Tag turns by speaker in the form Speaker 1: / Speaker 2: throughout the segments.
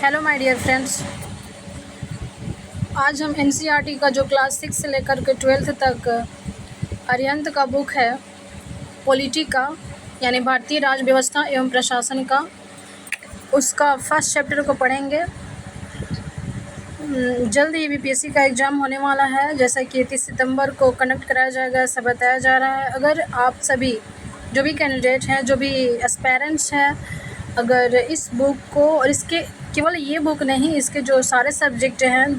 Speaker 1: Hello my dear friends. आज हम NCERT का जो क्लास 6 से लेकर के 12th तक अरिहंत का बुक है पॉलिटी का, यानी भारतीय राज व्यवस्था एवं प्रशासन का, उसका फर्स्ट चैप्टर को पढ़ेंगे। जल्द ही बीपीएससी का एग्ज़ाम होने वाला है, जैसा कि 30 सितंबर को कंडक्ट कराया जाएगा, ऐसा बताया जा रहा है। अगर आप सभी जो भी कैंडिडेट हैं, जो भी एस्पायरेंट्स हैं, अगर इस बुक को और इसके केवल ये बुक नहीं, इसके जो सारे सब्जेक्ट हैं,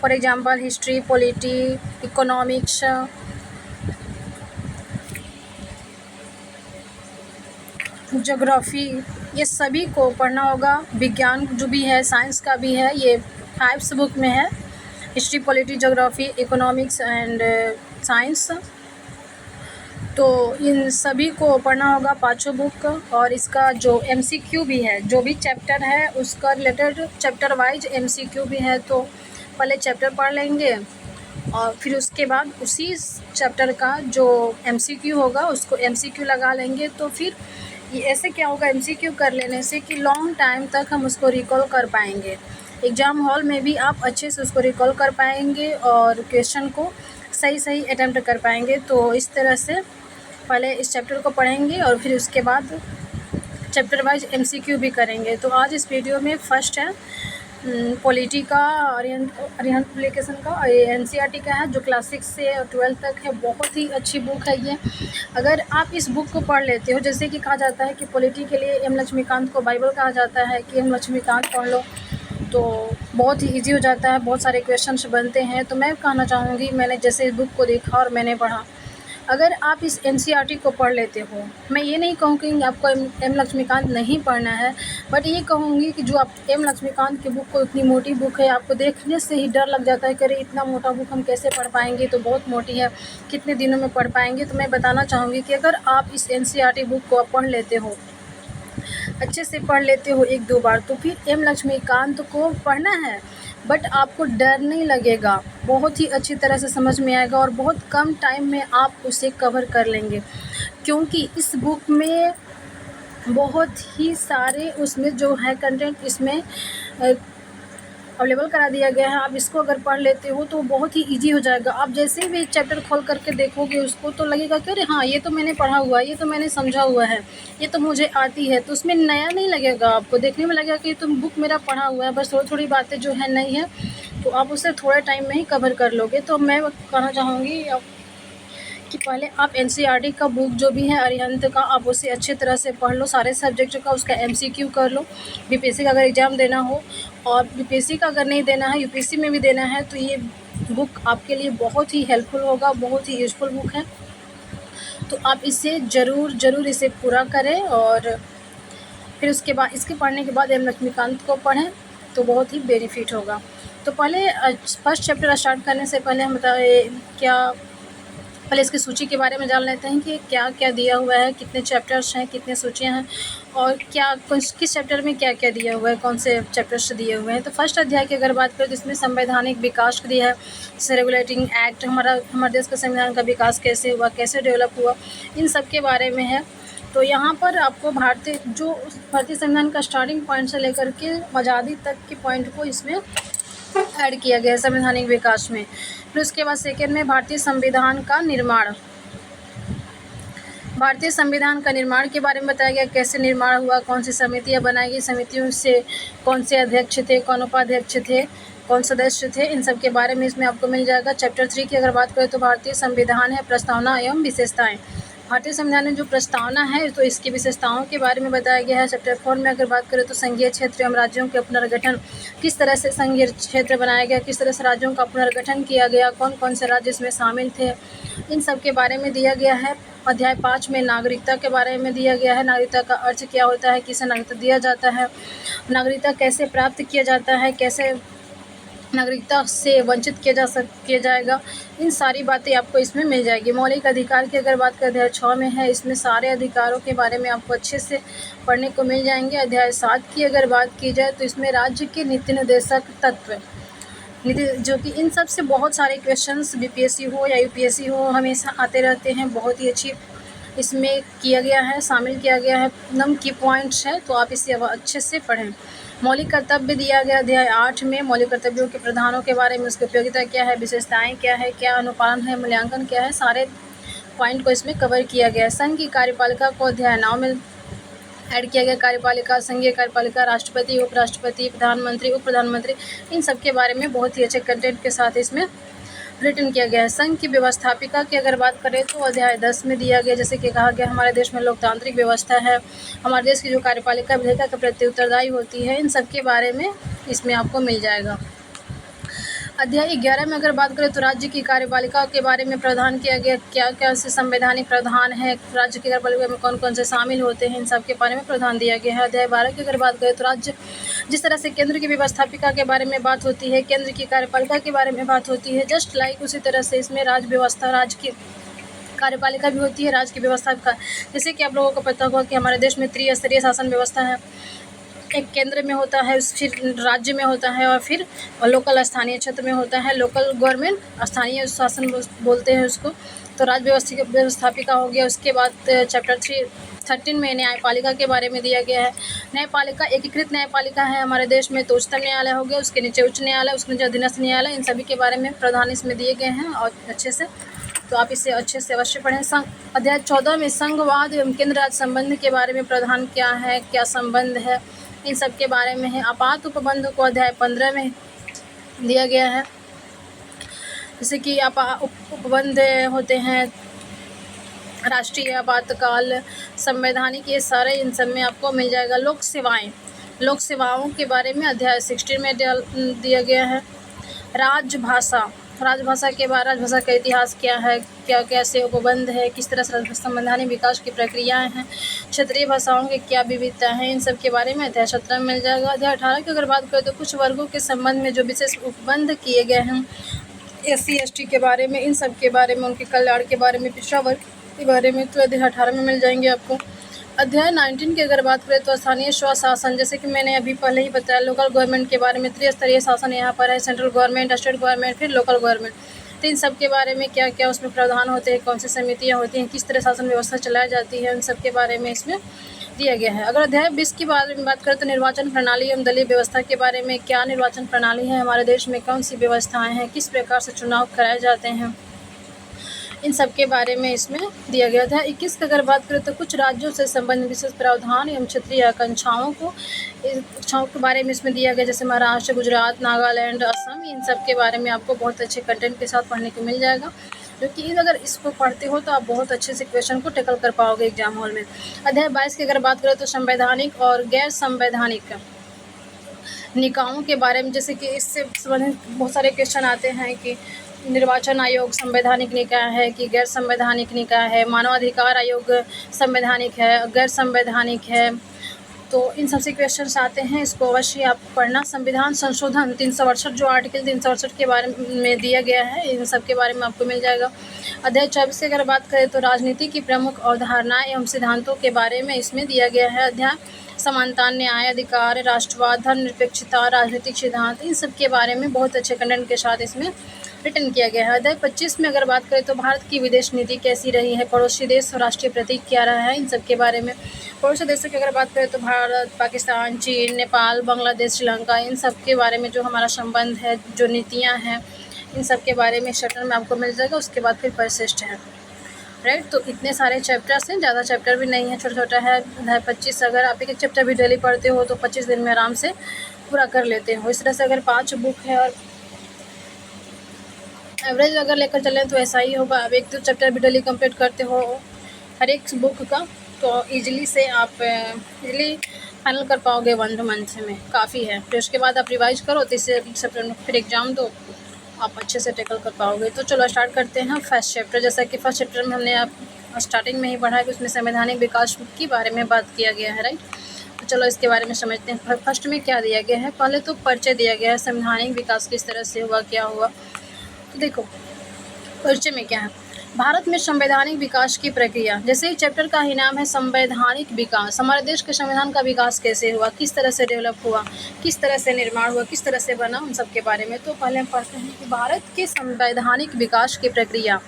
Speaker 1: for example history, polity, economics, geography, ये सभी को पढ़ना होगा। विज्ञान जो भी है, साइंस का भी है, ये 5 बुक में है। History, polity, geography, economics and science, तो इन सभी को पढ़ना होगा, 5 बुक। और इसका जो एमसीक्यू भी है, जो भी चैप्टर है उसका रिलेटेड चैप्टर वाइज एमसीक्यू भी है। तो पहले चैप्टर पढ़ लेंगे और फिर उसके बाद उसी चैप्टर का जो एमसीक्यू होगा उसको एमसीक्यू लगा लेंगे। तो फिर ये ऐसे क्या होगा, एमसीक्यू कर लेने से कि लॉन्ग टाइम तक हम उसको रिकॉल कर पाएंगे। एग्ज़ाम हॉल में भी आप अच्छे से उसको रिकॉल कर पाएंगे और क्वेश्चन को सही अटैम्प्ट कर पाएंगे। तो इस तरह से पहले इस चैप्टर को पढ़ेंगे और फिर उसके बाद चैप्टर वाइज एमसीक्यू भी करेंगे। तो आज इस वीडियो में फर्स्ट है पॉलिटी का, अरिहंत पब्लिकेशन का, एनसीईआरटी का है, जो क्लास 6 से 12th तक है। बहुत ही अच्छी बुक है ये। अगर आप इस बुक को पढ़ लेते हो, जैसे कि कहा जाता है कि पॉलिटी के लिए एम लक्ष्मीकांत को बाइबल कहा जाता है, कि एम लक्ष्मीकांत पढ़ लो तो बहुत ही इजी हो जाता है, बहुत सारे क्वेश्चंस बनते हैं। तो मैं कहना चाहूँगी, मैंने जैसे इस बुक को देखा और मैंने पढ़ा, अगर आप इस एनसीईआरटी को पढ़ लेते हो, मैं ये नहीं कहूँगी कि आपको एम लक्ष्मीकांत नहीं पढ़ना है, बट ये कहूँगी कि जो आप एम लक्ष्मीकांत की बुक को, इतनी मोटी बुक है, आपको देखने से ही डर लग जाता है कि अरे इतना मोटा बुक हम कैसे पढ़ पाएंगे, तो बहुत मोटी है, कितने दिनों में पढ़ पाएंगे। तो मैं बताना चाहूँगी कि अगर आप इस एनसीईआरटी बुक को आप पढ़ लेते हो, अच्छे से पढ़ लेते हो 1-2 बार, तो फिर एम लक्ष्मीकांत को पढ़ना है, बट आपको डर नहीं लगेगा, बहुत ही अच्छी तरह से समझ में आएगा और बहुत कम टाइम में आप उसे कवर कर लेंगे। क्योंकि इस बुक में बहुत ही सारे उसमें जो है कंटेंट इसमें अवेलेबल करा दिया गया है। आप इसको अगर पढ़ लेते हो तो बहुत ही इजी हो जाएगा। आप जैसे भी चैप्टर खोल करके देखोगे उसको, तो लगेगा कि अरे हाँ, ये तो मैंने पढ़ा हुआ है, ये तो मैंने समझा हुआ है, ये तो मुझे आती है। तो उसमें नया नहीं लगेगा, आपको देखने में लगेगा कि तुम बुक मेरा पढ़ा हुआ है, बस थोड़ी थोड़ी बातें जो है नई है, तो आप उसे थोड़े टाइम में ही कवर कर लोगे। तो मैं कहना चाहूँगी कि पहले आप एनसीईआरटी का बुक जो भी है अरिहंत का, आप उसे अच्छे तरह से पढ़ लो, सारे सब्जेक्ट का उसका एमसीक्यू कर लो। बीपीएससी का अगर एग्ज़ाम देना हो, और बीपीएससी का अगर नहीं देना है, यूपीएससी में भी देना है, तो ये बुक आपके लिए बहुत ही हेल्पफुल होगा, बहुत ही यूज़फुल बुक है। तो आप इसे ज़रूर इसे पूरा करें और फिर उसके बाद, इसके पढ़ने के बाद एम लक्ष्मीकांत को पढ़ें तो बहुत ही बेनिफिट होगा। तो पहले फर्स्ट चैप्टर स्टार्ट करने से पहले हम पहले इसकी सूची के बारे में जान लेते हैं कि क्या क्या दिया हुआ है, कितने चैप्टर्स हैं, कितने सूचियाँ हैं, और किस चैप्टर में क्या क्या दिया हुआ है, कौन से चैप्टर्स दिए हुए हैं। तो फर्स्ट अध्याय की अगर बात करें तो इसमें संवैधानिक विकास दिया है, जैसे रेगुलेटिंग एक्ट, हमारे देश का संविधान का विकास कैसे हुआ, कैसे डेवलप हुआ, इन सब के बारे में है। तो यहाँ पर आपको भारतीय संविधान का स्टार्टिंग पॉइंट से लेकर के आज़ादी तक के पॉइंट को इसमें ऐड किया गया है संवैधानिक विकास में। फिर उसके बाद सेकेंड में भारतीय संविधान का निर्माण, भारतीय संविधान का निर्माण के बारे में बताया गया, कैसे निर्माण हुआ, कौन सी समितियां बनाई गई, समितियों से कौन से अध्यक्ष थे, कौन उपाध्यक्ष थे, कौन सदस्य थे, इन सब के बारे में इसमें आपको मिल जाएगा। चैप्टर 3 की अगर बात करें तो भारतीय संविधान है, प्रस्तावना एवं विशेषताएं। भारतीय संविधान में जो प्रस्तावना है तो इसकी विशेषताओं के बारे में बताया गया है। चैप्टर 4 में अगर बात करें तो संघीय क्षेत्र एवं राज्यों के पुनर्गठन, किस तरह से संघीय क्षेत्र बनाया गया, किस तरह से राज्यों का पुनर्गठन किया गया, कौन कौन से राज्य इसमें शामिल थे, इन सब के बारे में दिया गया है। अध्याय 5 में नागरिकता के बारे में दिया गया है, नागरिकता का अर्थ क्या होता है, किसे नागरिकता दिया जाता है, नागरिकता कैसे प्राप्त किया जाता है, कैसे नागरिकता से वंचित किया जाएगा, इन सारी बातें आपको इसमें मिल जाएगी। मौलिक अधिकार की अगर बात करें अध्याय 6 में है, इसमें सारे अधिकारों के बारे में आपको अच्छे से पढ़ने को मिल जाएंगे। अध्याय 7 की अगर बात की जाए तो इसमें राज्य के नीति निर्देशक तत्व, जो कि इन सब से बहुत सारे क्वेश्चंस बीपीएससी हो या यूपीएससी हो हमेशा आते रहते हैं। बहुत ही अच्छी इसमें किया गया है, शामिल किया गया है, एकदम की पॉइंट्स है, तो आप इसे अच्छे से पढ़ें। मौलिक कर्तव्य दिया गया अध्याय 8 में। मौलिक कर्तव्यों के प्रधानों के बारे में, उसकी उपयोगिता क्या है, विशेषताएं क्या है, क्या अनुपालन है, मूल्यांकन क्या है, सारे पॉइंट को इसमें कवर किया गया है। संघ की कार्यपालिका को अध्याय 9 में ऐड किया गया। कार्यपालिका, संघीय कार्यपालिका, राष्ट्रपति, उपराष्ट्रपति, प्रधानमंत्री, उप प्रधानमंत्री, इन सब के बारे में बहुत ही अच्छे कंटेंट के साथ इसमें रिटन किया गया है। संघ की व्यवस्थापिका की अगर बात करें तो अध्याय 10 में दिया गया, जैसे कि कहा गया हमारे देश में लोकतांत्रिक व्यवस्था है, हमारे देश की जो कार्यपालिका विधेयिका के प्रति उत्तरदायी होती है, इन सब के बारे में इसमें आपको मिल जाएगा। अध्याय 11 में अगर बात करें तो राज्य की कार्यपालिका के बारे में प्रावधान किया गया, क्या क्या से संवैधानिक प्रावधान है, राज्य की कार्यपालिका में कौन कौन से शामिल होते हैं, इन सब के बारे में प्रावधान दिया गया है। अध्याय 12 की अगर बात करें तो राज्य, जिस तरह से केंद्र की व्यवस्थापिका के बारे में बात होती है, केंद्र की कार्यपालिका के बारे में बात होती है, जस्ट लाइक उसी तरह से इसमें राज्य व्यवस्था, राज्य की कार्यपालिका भी होती है, राज्य की व्यवस्थापिका। जैसे कि आप लोगों को पता होगा कि हमारे देश में त्रिस्तरीय शासन व्यवस्था है, एक केंद्र में होता है, फिर राज्य में होता है, और फिर लोकल स्थानीय क्षेत्र में होता है। लोकल गवर्नमेंट, स्थानीय शासन बोलते हैं उसको। तो राज्य व्यवस्थापिका हो गया। उसके बाद चैप्टर 13 में न्यायपालिका के बारे में दिया गया है। न्यायपालिका, एकीकृत न्यायपालिका है हमारे देश में, तो उच्चतम न्यायालय हो गया, उसके नीचे उच्च न्यायालय, उसके नीचे अधीनस्थ न्यायालय, इन सभी के बारे में प्रावधान इसमें दिए गए हैं और अच्छे से, तो आप इसे अच्छे से अवश्य पढ़ें। अध्याय 14 में संघवाद एवं केंद्र राज्य संबंध के बारे में प्रावधान क्या है, क्या संबंध है, इन सब के बारे में है। आपात उपबंध को अध्याय 15 में दिया गया है। जैसे कि उपबंध होते हैं, राष्ट्रीय आपातकाल, संवैधानिक, ये सारे इन सब में आपको मिल जाएगा। लोक सेवाएं, लोक सेवाओं के बारे में अध्याय 16 में दिया गया है। राजभाषा, राजभाषा के बारे, राजभाषा का इतिहास क्या है, क्या कैसे उपबंध है, किस तरह से संवैधानिक विकास की प्रक्रियाएं हैं, क्षेत्रीय भाषाओं के क्या विविधता है, इन सब के बारे में अध्याय 17 में मिल जाएगा। अध्याय 18 की अगर बात करें तो कुछ वर्गों के संबंध में जो विशेष उपबंध किए गए हैं, SC ST के बारे में, इन सब के बारे में, उनके कल्याण के बारे में, पिछड़ा वर्ग के बारे में, तो अध्याय 18 में मिल जाएंगे आपको। अध्याय 19 की अगर बात करें तो स्थानीय स्वशासन, जैसे कि मैंने अभी पहले ही बताया, लोकल गवर्नमेंट के बारे में, त्रिस्तरीय शासन यहाँ पर है, सेंट्रल गवर्नमेंट, स्टेट गवर्नमेंट, फिर लोकल गवर्नमेंट, तो इन सब के बारे में क्या क्या उसमें प्रावधान होते हैं, कौन सी समितियाँ होती हैं, किस तरह शासन व्यवस्था चलाई जाती है, उन सब के बारे में इसमें दिया गया है। अगर अध्याय 20 की बारे में बात करें तो निर्वाचन प्रणाली एवं दलीय व्यवस्था के बारे में, क्या निर्वाचन प्रणाली है हमारे देश में, कौन सी व्यवस्थाएँ हैं, किस प्रकार से चुनाव कराए जाते हैं, इन सब के बारे में इसमें दिया गया था। 21 की अगर बात करें तो कुछ राज्यों से संबंधित विशेष प्रावधान एवं क्षेत्रीय आकांक्षाओं के बारे में इसमें दिया गया, जैसे महाराष्ट्र, गुजरात, नागालैंड, असम, इन सब के बारे में आपको बहुत अच्छे कंटेंट के साथ पढ़ने को मिल जाएगा, जो कि अगर इसको पढ़ते हो तो आप बहुत अच्छे से क्वेश्चन को टैकल कर पाओगे एग्जाम हॉल में। अध्याय 22 की अगर बात करें तो संवैधानिक और गैर संवैधानिक निकायों के बारे में, जैसे कि इससे संबंधित बहुत सारे क्वेश्चन आते हैं कि निर्वाचन आयोग संवैधानिक निकाय है कि गैर संवैधानिक निकाय है, मानवाधिकार आयोग संवैधानिक है, गैर संवैधानिक है, तो इन सबसे क्वेश्चंस आते हैं, इसको अवश्य आप पढ़ना। संविधान संशोधन 368, जो आर्टिकल 368 के बारे में दिया गया है, इन सब के बारे में आपको मिल जाएगा। अध्याय 24 की अगर बात करें तो राजनीति की प्रमुख अवधारणाएं एवं सिद्धांतों के बारे में इसमें दिया गया है। अध्याय समानता, न्याय, अधिकार, राष्ट्रवाद, धर्मनिरपेक्षता, राजनीतिक सिद्धांत, इन सब के बारे में बहुत अच्छे कंटेंट के साथ इसमें रिटर्न किया गया है। अध्याय 25 में अगर बात करें तो भारत की विदेश नीति कैसी रही है, पड़ोसी देश और राष्ट्रीय प्रतीक क्या रहा है, इन सब के बारे में। पड़ोसी देशों की अगर बात करें तो भारत, पाकिस्तान, चीन, नेपाल, बांग्लादेश, श्रीलंका, इन सब के बारे में जो हमारा संबंध है, जो नीतियाँ हैं, इन सब के बारे में चैप्टर में आपको मिल जाएगा। उसके बाद फिर परिशिष्ट है, राइट। तो इतने सारे चैप्टर्स हैं, ज़्यादा चैप्टर भी नहीं है, छोटा छोटा है। अध्याय 25 अगर आप एक चैप्टर भी डेली पढ़ते हो तो 25 दिन में आराम से पूरा कर लेते हो। इस तरह से अगर 5 बुक है और एवरेज अगर लेकर चलें तो ऐसा ही होगा। आप एक तो चैप्टर भी डेली कंप्लीट करते हो हर एक बुक का, तो ईजिली से आप ईजिली फाइनल कर पाओगे 1 मंथ में, काफ़ी है। फिर उसके बाद आप रिवाइज करो, 30 सितंबर फिर एग्ज़ाम दो, आप अच्छे से टैकल कर पाओगे। तो चलो स्टार्ट करते हैं फर्स्ट चैप्टर। जैसा कि फर्स्ट चैप्टर में हमने आप स्टार्टिंग में ही पढ़ा है कि उसमें संवैधानिक विकास के बारे में बात किया गया है, राइट। तो चलो इसके बारे में समझते हैं। फर्स्ट में क्या दिया गया है, पहले तो परिचय दिया गया है, संवैधानिक विकास किस तरह से हुआ, क्या हुआ। तो देखो परिचय में क्या है, भारत में संवैधानिक विकास की प्रक्रिया, जैसे ही चैप्टर का ही नाम है संवैधानिक विकास। हमारे देश के संविधान का विकास कैसे हुआ, किस तरह से डेवलप हुआ, किस तरह से निर्माण हुआ, किस तरह से बना, उन सब के बारे में। तो पहले हम पढ़ते हैं कि भारत के संवैधानिक विकास की प्रक्रिया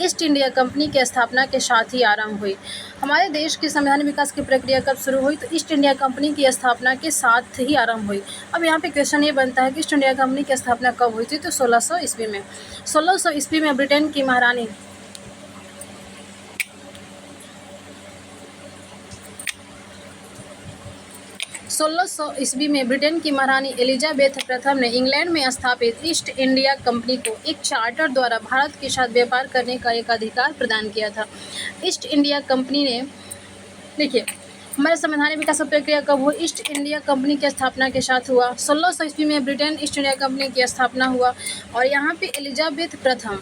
Speaker 1: ईस्ट इंडिया कंपनी की स्थापना के साथ ही आरंभ हुई। हमारे देश के संवैधानिक विकास की प्रक्रिया कब शुरू हुई, तो ईस्ट इंडिया कंपनी की स्थापना के साथ ही आरंभ हुई। अब यहाँ पे क्वेश्चन ये बनता है कि ईस्ट इंडिया कंपनी की स्थापना कब हुई थी, तो 1600 ईस्वी में। 1600 ईस्वी में ब्रिटेन की महारानी 1600 ईस्वी में ब्रिटेन की महारानी एलिजाबेथ प्रथम ने इंग्लैंड में स्थापित ईस्ट इंडिया कंपनी को एक चार्टर द्वारा भारत के साथ व्यापार करने का एक अधिकार प्रदान किया था। ईस्ट इंडिया कंपनी ने, देखिए हमारे संवैधानिक विकास प्रक्रिया कब हुई, ईस्ट इंडिया कंपनी की स्थापना के साथ हुआ। 1600 ईस्वी में ब्रिटेन ईस्ट इंडिया कंपनी की स्थापना हुआ। और यहाँ पे एलिजाबेथ प्रथम,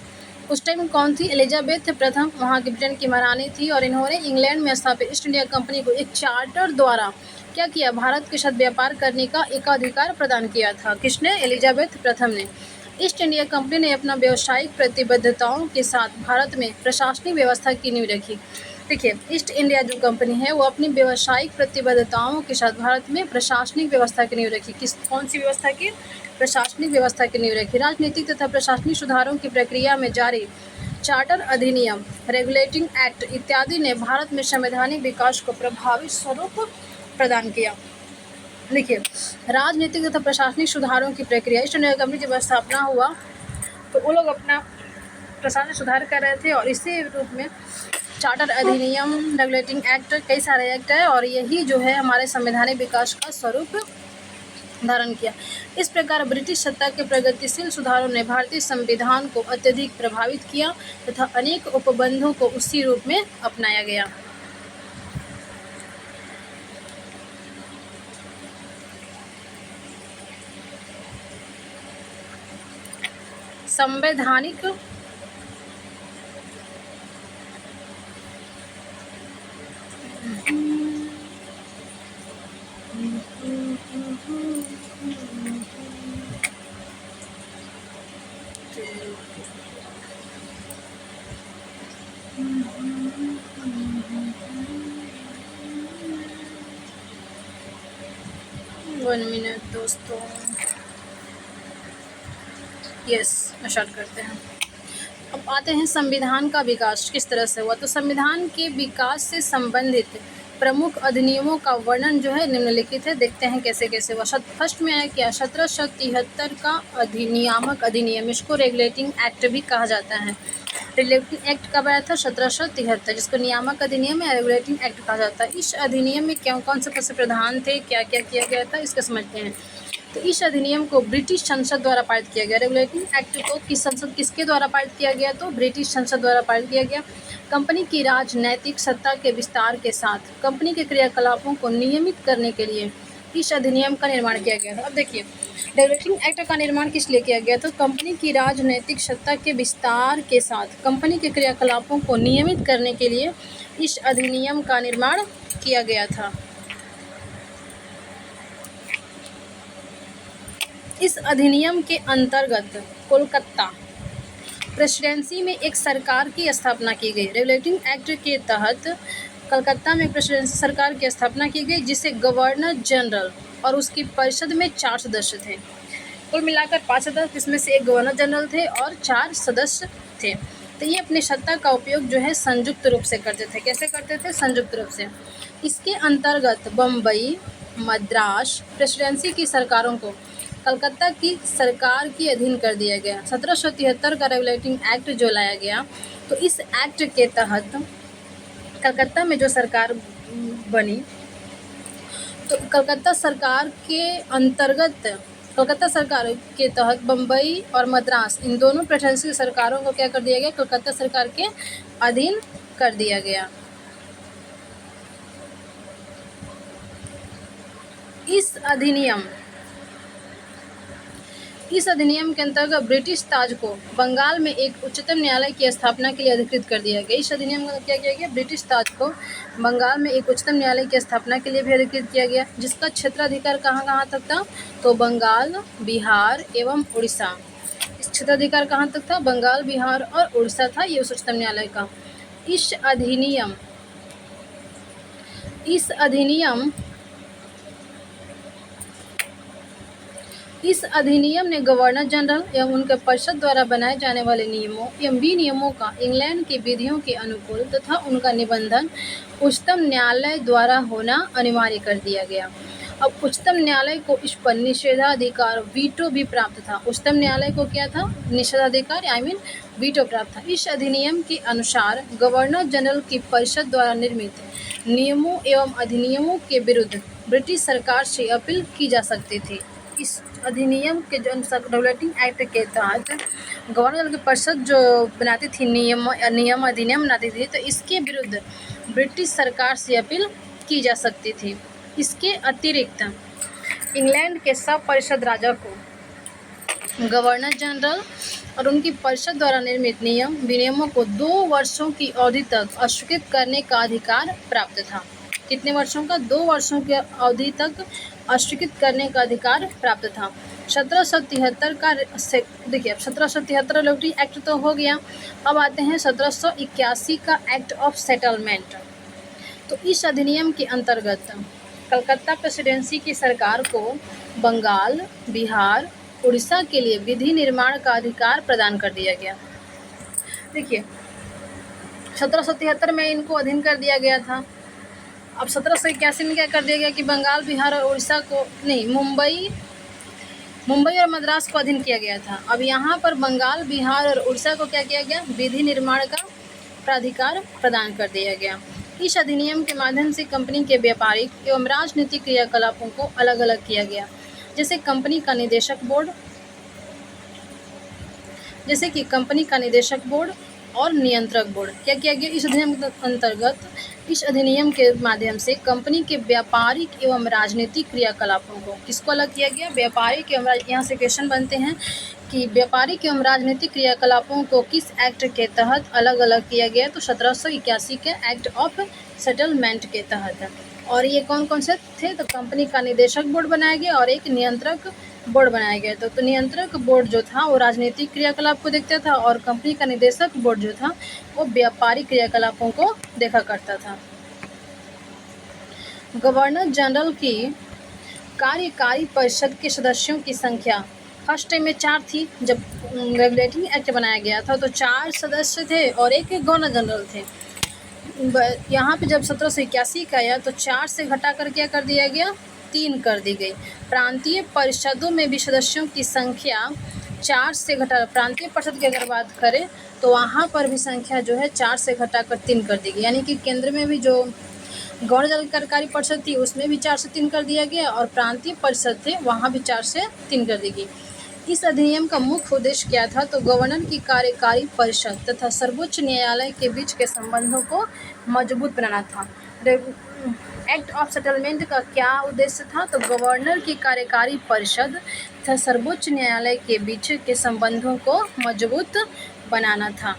Speaker 1: उस टाइम कौन थी, एलिजाबेथ प्रथम वहाँ की ब्रिटेन की महारानी थी, और इन्होंने इंग्लैंड में स्थापित ईस्ट इंडिया कंपनी को एक चार्टर द्वारा क्या किया, भारत के साथ व्यापार करने का एकाधिकार प्रदान किया था। किसने, एलिजाबेथ प्रथम ने। ईस्ट इंडिया कंपनी ने अपना व्यावसायिक प्रतिबद्धताओं के साथ भारत में प्रशासनिक व्यवस्था की नींव रखी। देखिए ईस्ट इंडिया जो कंपनी है वो अपनी व्यावसायिक प्रतिबद्धताओं के साथ भारत में प्रशासनिक व्यवस्था की नींव रखी। कौन सी व्यवस्था की, प्रशासनिक व्यवस्था की नींव रखी। राजनीतिक तथा प्रशासनिक सुधारों की प्रक्रिया में जारी चार्टर अधिनियम, रेगुलेटिंग एक्ट इत्यादि ने भारत में संवैधानिक विकास को प्रभावी स्वरूप प्रदान किया। देखिए राजनीतिक तथा प्रशासनिक सुधारों की प्रक्रिया, ईस्ट इंडिया कंपनी जब स्थापना हुआ तो वो लोग अपना प्रशासनिक सुधार कर रहे थे, और इसी रूप में चार्टर अधिनियम, रेगुलेटिंग एक्ट, कई सारे एक्ट है, और यही जो है हमारे संवैधानिक विकास का स्वरूप धारण किया। इस प्रकार ब्रिटिश सत्ता के प्रगतिशील सुधारों ने भारतीय संविधान को अत्यधिक प्रभावित किया तथा अनेक उपबंधों को उसी रूप में अपनाया गया। संवैधानिक वन मिनट दोस्तों, यस स्टार्ट करते हैं। अब आते हैं संविधान का विकास किस तरह से हुआ। तो संविधान के विकास से संबंधित प्रमुख अधिनियमों का वर्णन जो है निम्नलिखित है। देखते हैं कैसे कैसे हुआ। फर्स्ट में आया क्या, 1773 का अधिनियामक अधिनियम, इसको रेगुलेटिंग एक्ट भी कहा जाता है। रेगुलेटिंग एक्ट कब आया था, 1773, जिसको नियामक अधिनियम या रेगुलेटिंग एक्ट कहा जाता है। इस अधिनियम में कौन से प्रावधान थे, क्या क्या किया गया था, इसको समझते हैं। तो इस अधिनियम को ब्रिटिश संसद द्वारा पारित किया गया। रेगुलेटिंग एक्ट को किसके द्वारा पारित किया गया, तो ब्रिटिश संसद द्वारा पारित किया गया। कंपनी की राजनैतिक सत्ता के विस्तार के साथ कंपनी के क्रियाकलापों को नियमित करने के लिए इस अधिनियम का निर्माण किया गया था। अब देखिए रेगुलेटिंग एक्ट का निर्माण किस लिए किया गया, तो कंपनी की राजनैतिक सत्ता के विस्तार के साथ कंपनी के क्रियाकलापों को नियमित करने के लिए इस अधिनियम का निर्माण किया गया था। इस अधिनियम के अंतर्गत कोलकाता प्रेसिडेंसी में एक सरकार की स्थापना की गई। रेगुलेटिंग एक्ट के तहत कलकत्ता में प्रेसिडेंसी सरकार की स्थापना की गई, जिसे गवर्नर जनरल और उसकी परिषद में 4 सदस्य थे। कुल मिलाकर 5 सदस्य, इसमें से एक गवर्नर जनरल थे और 4 सदस्य थे। तो ये अपनी सत्ता का उपयोग जो है संयुक्त रूप से करते थे। कैसे करते थे, संयुक्त रूप से। इसके अंतर्गत बम्बई, मद्रास प्रेसिडेंसी की सरकारों को कलकत्ता की सरकार के अधीन कर दिया गया। 1773 का रेगुलेटिंग एक्ट जो लाया गया, तो इस एक्ट के तहत कलकत्ता में जो सरकार बनी, तो कलकत्ता सरकार के अंतर्गत, कलकत्ता सरकार के तहत बम्बई और मद्रास, इन दोनों प्रेसिडेंसी सरकारों को क्या कर दिया गया, कलकत्ता सरकार के अधीन कर दिया गया। इस अधिनियम के अंतर्गत ब्रिटिश ताज को बंगाल में एक उच्चतम न्यायालय की स्थापना के लिए अधिकृत कर दिया गया। इस अधिनियम का क्या किया गया, ब्रिटिश ताज को बंगाल में एक उच्चतम न्यायालय की स्थापना के लिए भी अधिकृत किया गया, जिसका क्षेत्राधिकार कहाँ कहाँ तक था, तो बंगाल, बिहार एवं उड़ीसा। इस क्षेत्राधिकार कहाँ तक था? बंगाल, बिहार और उड़ीसा था ये उच्चतम न्यायालय का। इस अधिनियम इस अधिनियम ने गवर्नर जनरल एवं उनके परिषद द्वारा बनाए जाने वाले नियमों एवं विनियमों का इंग्लैंड की विधियों के अनुकूल तथा उनका निबंधन उच्चतम न्यायालय द्वारा होना अनिवार्य कर दिया गया। अब उच्चतम न्यायालय को इस पर निषेधाधिकार वीटो भी प्राप्त था। उच्चतम न्यायालय को क्या था? निषेधाधिकार वीटो प्राप्त था। इस अधिनियम के अनुसार गवर्नर जनरल की परिषद द्वारा निर्मित नियमों एवं अधिनियमों के विरुद्ध ब्रिटिश सरकार से अपील की जा सकती थी। इस अधिनियम के जो अनुसार रेगुलेटिंग एक्ट के तहत गवर्नर की परिषद जो बनाती थी नियम अधिनियम बनाती थी, तो इसके विरुद्ध ब्रिटिश सरकार से अपील की जा सकती थी। इसके अतिरिक्त इंग्लैंड के सब परिषद राजा को गवर्नर जनरल और उनकी परिषद द्वारा निर्मित नियम विनियमों को 2 वर्षों की अवधि तक अस्वीकृत करने का अधिकार प्राप्त था। कितने वर्षों का? 2 वर्षों की अवधि तक अस्वीकृत करने का अधिकार प्राप्त था। 1773 का देखिए, अब 1773 रेगुलेटरी एक्ट तो हो गया। अब आते हैं 1781 का एक्ट ऑफ सेटलमेंट। तो इस अधिनियम के अंतर्गत कलकत्ता प्रेसिडेंसी की सरकार को बंगाल, बिहार, उड़ीसा के लिए विधि निर्माण का अधिकार प्रदान कर दिया गया। देखिए, 1773 में इनको अधीन कर दिया गया था। अब 1781 में क्या कर दिया गया कि बंगाल, बिहार और उड़ीसा को नहीं, मुंबई और मद्रास को अधीन किया गया था। अब यहाँ पर बंगाल, बिहार और उड़ीसा को क्या किया गया? विधि निर्माण का प्राधिकार प्रदान कर दिया गया। इस अधिनियम के माध्यम से कंपनी के व्यापारिक एवं राजनीतिक क्रियाकलापों को अलग अलग किया गया। जैसे कि कंपनी का निदेशक बोर्ड और नियंत्रक बोर्ड क्या किया गया? इस अधिनियम के अंतर्गत इस अधिनियम के माध्यम से कंपनी के व्यापारिक एवं राजनीतिक क्रियाकलापों को किसको अलग किया गया? व्यापारिक एवं यहाँ से क्वेश्चन बनते हैं कि व्यापारिक एवं राजनीतिक क्रियाकलापों को किस एक्ट के तहत अलग अलग किया गया? तो 1781 के एक्ट ऑफ सेटलमेंट के तहत। और ये कौन कौन से थे? तो कंपनी का निदेशक बोर्ड बनाया गया और एक नियंत्रक बोर्ड बनाया गया। तो नियंत्रक बोर्ड जो था वो राजनीतिक क्रियाकलाप को देखता था और कंपनी का निदेशक बोर्ड जो था वो व्यापारिक क्रियाकलापों को देखा करता था। गवर्नर जनरल की कार्यकारी परिषद के सदस्यों की संख्या फर्स्ट टाइम में 4 थी। जब रेगुलेटिंग एक्ट बनाया गया था तो 4 सदस्य थे और एक गवर्नर जनरल थे। यहाँ पे जब 1781 का आया तो 4 से घटा कर क्या कर दिया गया? 3 कर दी गई। प्रांतीय परिषदों में भी सदस्यों की संख्या 4 से घटा, प्रांतीय परिषद की अगर बात करें तो वहाँ पर भी संख्या जो है 4 से घटाकर 3 कर दी गई। यानी कि केंद्र में भी जो गवर्नर जनरल की कार्यकारी परिषद थी उसमें भी 4 से 3 कर दिया गया और प्रांतीय परिषद थे वहाँ भी 4 से 3 कर दी गई। इस अधिनियम का मुख्य उद्देश्य क्या था? तो गवर्नर की कार्यकारी परिषद तथा सर्वोच्च न्यायालय के बीच के संबंधों को मजबूत बनाना था। एक्ट ऑफ सेटलमेंट का क्या उद्देश्य था? तो गवर्नर की कार्यकारी परिषद तथा सर्वोच्च न्यायालय के बीच के संबंधों को मजबूत बनाना था।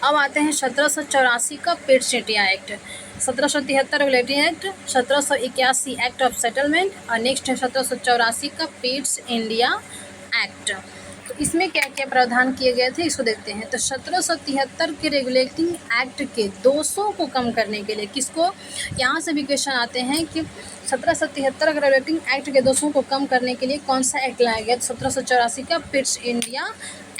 Speaker 1: अब आते हैं 1784 का Pitt's India act, 1773 regulating act, 1781 act of settlement और नेक्स्ट है 1784 का पिट्स इंडिया एक्ट। तो इसमें क्या क्या प्रावधान किए गए थे इसको देखते हैं। तो 1773 के रेगुलेटिंग एक्ट के दोषों को कम करने के लिए किसको, यहाँ से भी क्वेश्चन आते हैं कि 1773 के रेगुलेटिंग एक्ट के दोषों को कम करने के लिए कौन सा एक्ट लाया गया? तो 1784 का पिट्स इंडिया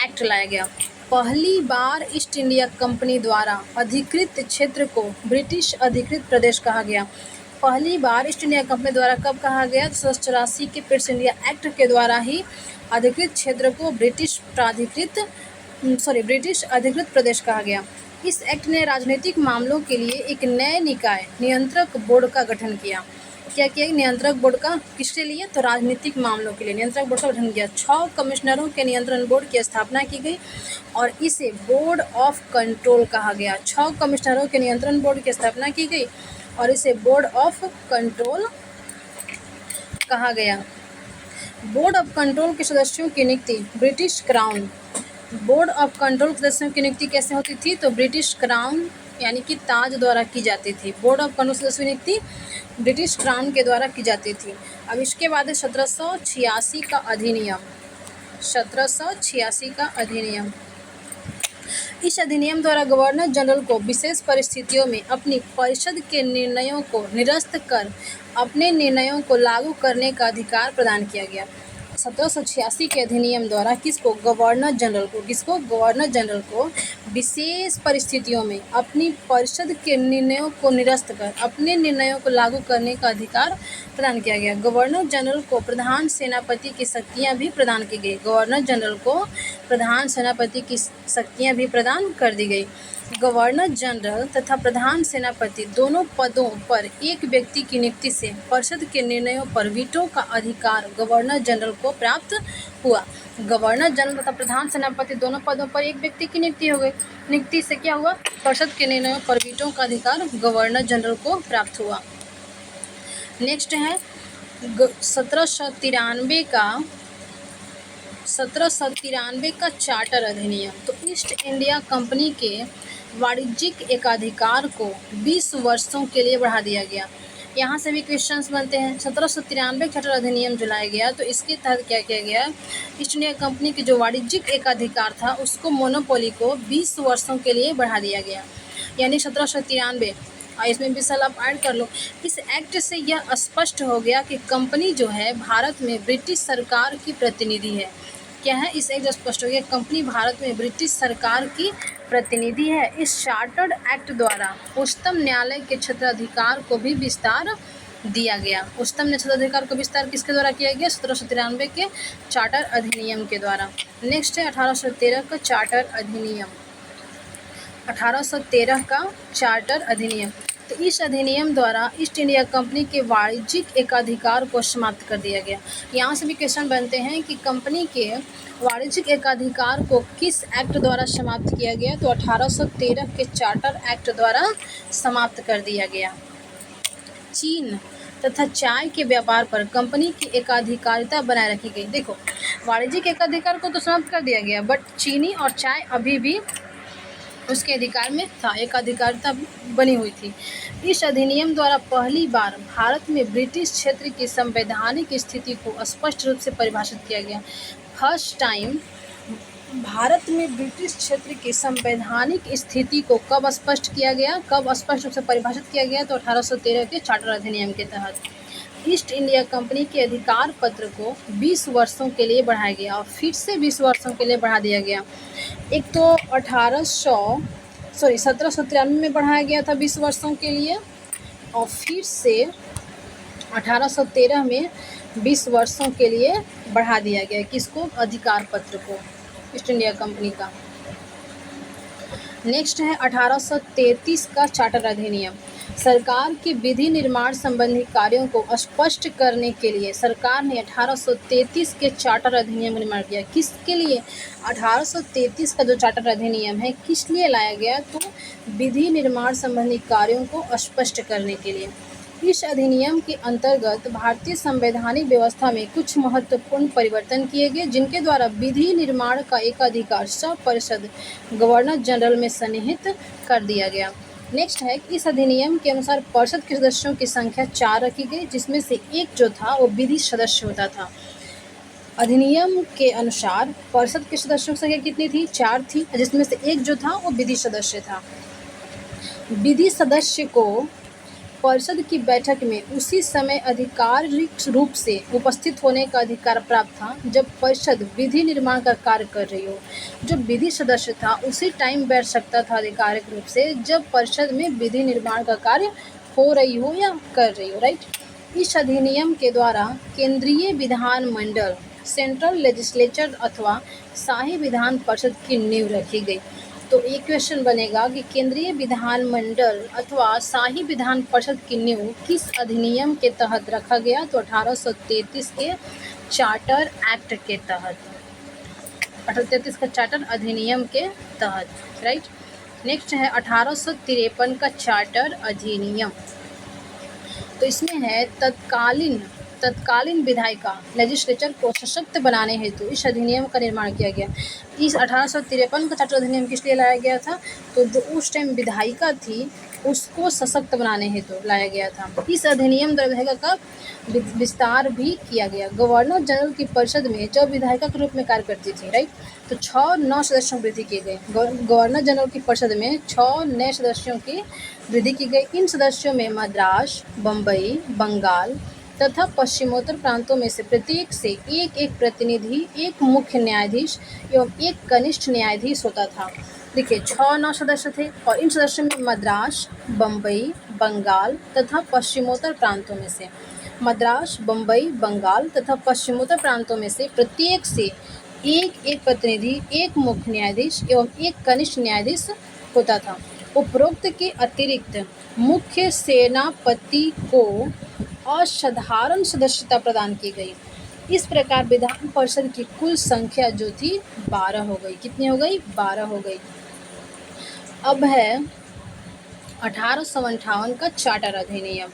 Speaker 1: एक्ट लाया गया। पहली बार ईस्ट इंडिया कंपनी द्वारा अधिकृत क्षेत्र को ब्रिटिश अधिकृत प्रदेश कहा गया। पहली बार ईस्ट इंडिया कंपनी द्वारा कब कहा गया? 1784 के पिट्स इंडिया एक्ट के द्वारा ही अधिकृत क्षेत्र को ब्रिटिश अधिकृत प्रदेश कहा गया। इस एक्ट ने राजनीतिक मामलों के लिए एक नए निकाय नियंत्रक बोर्ड का गठन किया। क्या किया? नियंत्रक बोर्ड का किसके लिए? तो राजनीतिक मामलों के लिए नियंत्रक बोर्ड का गठन किया। 6 कमिश्नरों के नियंत्रण बोर्ड की स्थापना की गई और इसे बोर्ड ऑफ कंट्रोल कहा गया। 6 कमिश्नरों के नियंत्रण बोर्ड की स्थापना की गई और इसे बोर्ड ऑफ कंट्रोल कहा गया। बोर्ड ऑफ कंट्रोल के सदस्यों की नियुक्ति British crown, board of control के सदस्यों की नियुक्ति कैसे होती थी? तो ब्रिटिश क्राउन यानी कि ताज द्वारा की जाती थी। बोर्ड ऑफ काउंसिल्स की नियुक्ति ब्रिटिश क्राउन के द्वारा की जाती थी। अब इसके बाद है 1786 का अधिनियम। 1786 का अधिनियम। इस अधिनियम द्वारा गवर्नर जनरल को विशेष परिस्थितियों में अपनी परिषद के निर्णयों को निरस्त कर अपने निर्णयों को लागू करने का अधिकार प्रदान किया गया। 1786 के अधिनियम द्वारा गवर्नर जनरल को विशेष परिस्थितियों में अपनी परिषद के निर्णयों को निरस्त कर अपने निर्णयों को लागू करने का अधिकार प्रदान किया गया। गवर्नर जनरल को प्रधान सेनापति की शक्तियां भी प्रदान की गई। गवर्नर जनरल को प्रधान सेनापति की शक्तियां भी प्रदान कर दी गई। गवर्नर जनरल तथा प्रधान सेनापति दोनों पदों पर एक व्यक्ति की नियुक्ति से परिषद के निर्णयों पर वीटो का अधिकार गवर्नर जनरल को प्राप्त हुआ। गवर्नर जनरल तथा प्रधान सेनापति दोनों पदों पर एक व्यक्ति की नियुक्ति हो गई। नियुक्ति से क्या हुआ? परिषद के निर्णयों पर वीटो का अधिकार गवर्नर जनरल को प्राप्त हुआ। नेक्स्ट है 1793 का चार्टर अधिनियम। तो ईस्ट इंडिया कंपनी के वाणिज्यिक एकाधिकार को 20 वर्षों के लिए बढ़ा दिया गया। यहाँ से भी क्वेश्चंस बनते हैं। 1793 चार्टर अधिनियम जो लाया गया, तो इसके तहत क्या किया गया? ईस्ट इंडिया कंपनी के जो वाणिज्यिक एकाधिकार था उसको मोनोपोली को 20 वर्षों के लिए बढ़ा दिया गया। यानी 1793, इसमें भी साल आप ऐड कर लो। इस एक्ट से यह स्पष्ट हो गया कि कंपनी जो है भारत में ब्रिटिश सरकार की प्रतिनिधि है। क्या है? इस एक्ट स्पष्ट हो गया कंपनी भारत में ब्रिटिश सरकार की प्रतिनिधि है। इस चार्टर्ड एक्ट द्वारा उच्चतम न्यायालय के क्षेत्राधिकार को भी विस्तार दिया गया। उच्चतम न्यायालय क्षेत्राधिकार को विस्तार किसके द्वारा किया गया? 1793 के चार्टर अधिनियम के द्वारा। नेक्स्ट है 1813 का चार्टर अधिनियम। 1813 का चार्टर अधिनियम। तो इस अधिनियम द्वारा ईस्ट इंडिया कंपनी के वाणिज्यिक एकाधिकार को समाप्त कर दिया गया। यहाँ से भी क्वेश्चन बनते हैं कि कंपनी के वाणिज्यिक एकाधिकार को किस एक्ट द्वारा समाप्त किया गया? तो 1813 के चार्टर एक्ट द्वारा समाप्त कर दिया गया। चीन तथा चाय के व्यापार पर कंपनी की एकाधिकारिता बनाए रखी गई। देखो, वाणिज्यिक एकाधिकार को तो समाप्त कर दिया गया, बट चीनी और चाय अभी भी उसके अधिकार में था, एकाधिकारिता बनी हुई थी। इस अधिनियम द्वारा पहली बार भारत में ब्रिटिश क्षेत्र की संवैधानिक स्थिति को स्पष्ट रूप से परिभाषित किया गया। फर्स्ट टाइम भारत में ब्रिटिश क्षेत्र की संवैधानिक स्थिति को कब स्पष्ट किया गया, कब स्पष्ट रूप से परिभाषित किया गया? तो 1813 के चार्टर अधिनियम के तहत। ईस्ट इंडिया कंपनी के अधिकार पत्र को 20 वर्षों के लिए बढ़ाया गया और फिर से 20 वर्षों के लिए बढ़ा दिया गया। एक तो 1793 में बढ़ाया गया था 20 वर्षों के लिए, और फिर से 1813 में 20 वर्षों के लिए बढ़ा दिया गया। किसको? अधिकार पत्र को, ईस्ट इंडिया कंपनी का। नेक्स्ट है 1833 का चार्टर अधिनियम। सरकार के विधि निर्माण संबंधी कार्यों को स्पष्ट करने के लिए सरकार ने 1833 के चार्टर अधिनियम का निर्माण किया। किसके लिए? 1833 का जो चार्टर अधिनियम है किस लिए लाया गया? तो विधि निर्माण संबंधी कार्यों को स्पष्ट करने के लिए। इस अधिनियम के अंतर्गत भारतीय संवैधानिक व्यवस्था में कुछ महत्वपूर्ण परिवर्तन किए गए, जिनके द्वारा विधि निर्माण का एकाधिकार सब परिषद गवर्नर जनरल में सन्निहित कर दिया गया। नेक्स्ट है, इस अधिनियम के अनुसार परिषद के सदस्यों की संख्या 4 रखी गई, जिसमें से एक जो था वो विधि सदस्य होता था। अधिनियम के अनुसार परिषद के सदस्यों की संख्या कितनी थी? 4 थी, जिसमें से एक जो था वो विधि सदस्य था। विधि सदस्य को परिषद की बैठक में उसी समय आधिकारिक रूप से उपस्थित होने का अधिकार प्राप्त था जब परिषद विधि निर्माण का कार्य कर रही हो। जो विधि सदस्य था उसी टाइम बैठ सकता था आधिकारिक रूप से जब परिषद में विधि निर्माण का कार्य हो रही हो या कर रही हो, राइट। इस अधिनियम के द्वारा केंद्रीय विधान मंडल, सेंट्रल लेजिस्लेचर अथवा शाही विधान परिषद की नींव रखी गई। तो एक क्वेश्चन बनेगा कि केंद्रीय विधान मंडल अथवा शाही विधान परिषद की नींव किस अधिनियम के तहत रखा गया? तो 1833 के चार्टर एक्ट के तहत, 1833 का चार्टर अधिनियम के तहत, राइट। नेक्स्ट है 1853 का चार्टर अधिनियम। तो इसमें है तत्कालीन तत्कालीन विधायिका लेजिस्लेचर को सशक्त बनाने हेतु इस अधिनियम का निर्माण किया गया। इस 1853 का चार्टर अधिनियम किस लिए लाया गया था? तो जो उस टाइम विधायिका थी उसको सशक्त बनाने हेतु लाया गया था। इस अधिनियम द्वारा विधायिका का विस्तार भी किया गया। गवर्नर जनरल की परिषद में जब विधायिका के रूप में कार्य करती थी, राइट, तो 6 नौ सदस्यों की वृद्धि की गई। गवर्नर जनरल की परिषद में 6 नए सदस्यों की वृद्धि की गई। इन सदस्यों में मद्रास, बम्बई, बंगाल तथा पश्चिमोत्तर प्रांतों में से प्रत्येक से एक एक प्रतिनिधि, एक मुख्य न्यायाधीश एवं एक कनिष्ठ न्यायाधीश होता था। देखिए 6-9 सदस्य थे और इन सदस्यों में मद्रास, बम्बई, बंगाल तथा पश्चिमोत्तर प्रांतों में से मद्रास, बम्बई, बंगाल तथा पश्चिमोत्तर प्रांतों में से प्रत्येक से एक एक प्रतिनिधि, एक मुख्य न्यायाधीश एवं एक कनिष्ठ न्यायाधीश होता था। उपरोक्त के अतिरिक्त मुख्य सेनापति को असाधारण सदस्यता प्रदान की गई। इस प्रकार विधान परिषद की कुल संख्या जो थी 12 हो गई। कितनी हो गई? 12 हो गई। अब है 1858 का चार्टर अधिनियम।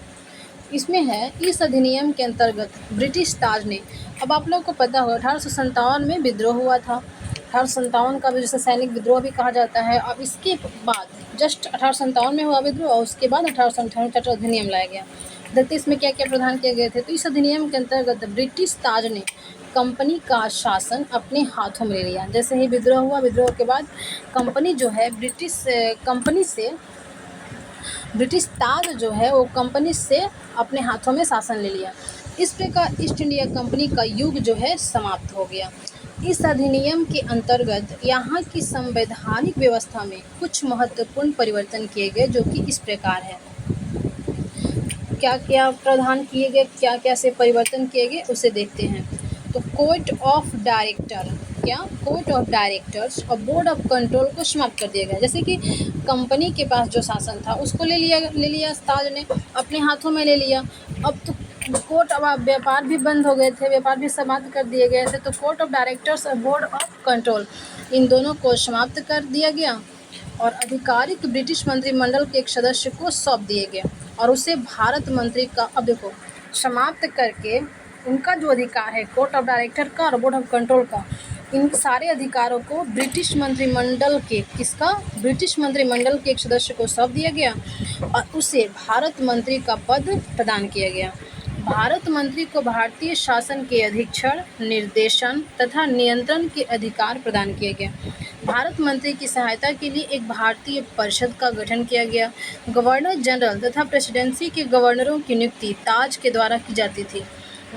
Speaker 1: इसमें है, इस अधिनियम के अंतर्गत ब्रिटिश ताज ने, अब आप लोग को पता होगा 1857 में विद्रोह हुआ था। 1857 का भी जिसे सैनिक विद्रोह भी कहा जाता है। अब इसके बाद जस्ट 1857 में हुआ विद्रोह और उसके बाद 1858 चार्टर अधिनियम लाया गया। देखते इसमें क्या क्या प्रावधान किए गए थे। तो इस अधिनियम के अंतर्गत ब्रिटिश ताज ने कंपनी का शासन अपने हाथों में ले लिया। जैसे ही विद्रोह हुआ, विद्रोह के बाद कंपनी जो है ब्रिटिश ताज जो है वो कंपनी से अपने हाथों में शासन ले लिया। इस प्रकार ईस्ट इंडिया कंपनी का युग जो है समाप्त हो गया। इस अधिनियम के अंतर्गत यहाँ की संवैधानिक व्यवस्था में कुछ महत्वपूर्ण परिवर्तन किए गए, जो कि इस प्रकार है। क्या क्या प्रावधान किए गए, क्या क्या से परिवर्तन किए गए, उसे देखते हैं। तो कोर्ट ऑफ डायरेक्टर्स और बोर्ड ऑफ कंट्रोल को समाप्त कर दिया गया। जैसे कि कंपनी के पास जो शासन था उसको ले लिया ताज ने, अपने हाथों में ले लिया। अब तो कोर्ट, अब व्यापार भी बंद हो गए थे, व्यापार भी समाप्त कर दिए गए थे। तो कोर्ट ऑफ डायरेक्टर्स और बोर्ड ऑफ कंट्रोल, इन दोनों को समाप्त कर दिया गया और आधिकारिक ब्रिटिश मंत्रिमंडल के एक सदस्य को सौंप दिए गए और उसे भारत मंत्री का, अब देखो, समाप्त करके उनका जो अधिकार है कोर्ट ऑफ डायरेक्टर का और बोर्ड ऑफ कंट्रोल का, इन सारे अधिकारों को ब्रिटिश मंत्रिमंडल के एक सदस्य को सौंप दिया गया और उसे भारत मंत्री का पद प्रदान किया गया। भारत मंत्री को भारतीय शासन के अधीक्षण, निर्देशन तथा नियंत्रण के अधिकार प्रदान किए गए। भारत मंत्री की सहायता के लिए एक भारतीय परिषद का गठन किया गया। गवर्नर जनरल तथा प्रेसिडेंसी के गवर्नरों की नियुक्ति ताज के द्वारा की जाती थी।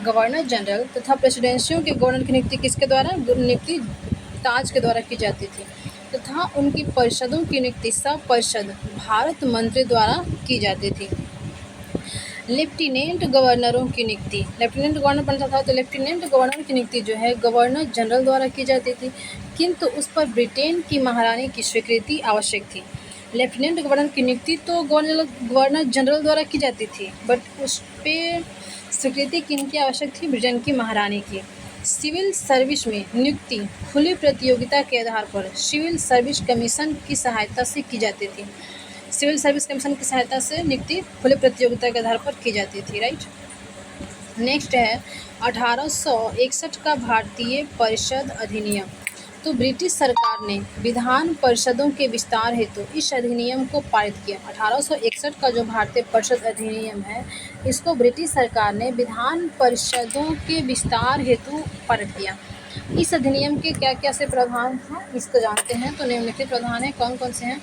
Speaker 1: गवर्नर जनरल तथा प्रेसिडेंसियों के गवर्नर की नियुक्ति किसके द्वारा? नियुक्ति ताज के द्वारा की जाती थी तथा उनकी परिषदों की नियुक्ति सब परिषद भारत मंत्री द्वारा की जाती थी। लेफ्टिनेंट गवर्नरों की नियुक्ति, लेफ्टिनेंट गवर्नर बनता था तो लेफ्टिनेंट गवर्नर की नियुक्ति जो है गवर्नर जनरल द्वारा की जाती थी, किंतु उस पर ब्रिटेन की महारानी की स्वीकृति आवश्यक थी। लेफ्टिनेंट गवर्नर की नियुक्ति तो गवर्नर जनरल द्वारा की जाती थी, बट उस पर स्वीकृति किनकी आवश्यक थी? ब्रिटेन की महारानी की। सिविल सर्विस में नियुक्ति खुली प्रतियोगिता के आधार पर सिविल सर्विस कमीशन की सहायता से की जाती थी। सिविल सर्विस कमीशन की सहायता से नियुक्ति खुले प्रतियोगिता के आधार पर की जाती थी, राइट। नेक्स्ट है 1861 का भारतीय परिषद अधिनियम। तो ब्रिटिश सरकार ने विधान परिषदों के विस्तार हेतु इस अधिनियम को पारित किया। 1861 का जो भारतीय परिषद अधिनियम है, इसको ब्रिटिश सरकार ने विधान परिषदों के विस्तार हेतु पारित किया। इस अधिनियम के क्या क्या से प्रावधान हैं इसको जानते हैं। तो निम्नलिखित प्रावधान है, कौन कौन से हैं?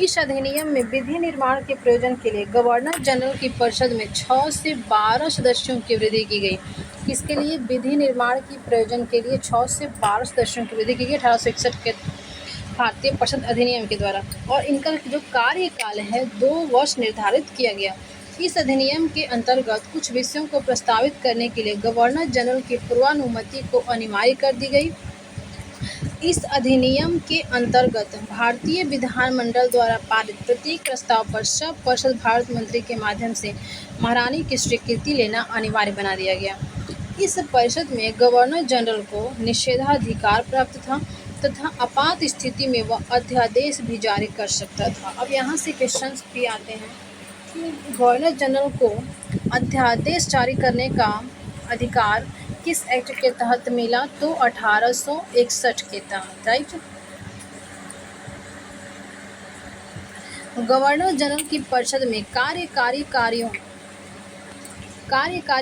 Speaker 1: इस अधिनियम में विधि निर्माण के प्रयोजन के लिए गवर्नर जनरल की परिषद में 6 से 12 सदस्यों की वृद्धि की गई। किसके लिए? विधि निर्माण के प्रयोजन के लिए 6 से 12 सदस्यों की वृद्धि की गई 1861 के भारतीय परिषद अधिनियम के द्वारा। और इनका जो कार्यकाल है 2 वर्ष निर्धारित किया गया। इस अधिनियम के अंतर्गत कुछ विषयों को प्रस्तावित करने के लिए गवर्नर जनरल की पूर्वानुमति को अनिवार्य कर दी गई। इस अधिनियम के अंतर्गत भारतीय विधानमंडल द्वारा पारित प्रत्येक प्रस्ताव पर सब परिषद भारत मंत्री के माध्यम से महारानी की स्वीकृति लेना अनिवार्य बना दिया गया। इस परिषद में गवर्नर जनरल को निषेधाधिकार प्राप्त था तथा आपात स्थिति में वह अध्यादेश भी जारी कर सकता था। अब यहाँ से क्वेश्चंस भी आते हैं कि गवर्नर जनरल को अध्यादेश जारी करने का अधिकार किस एक्ट के तहत मिला? तो 1861 के तहत, राइट। गवर्नर जनरल की परिषद में कार्यकारी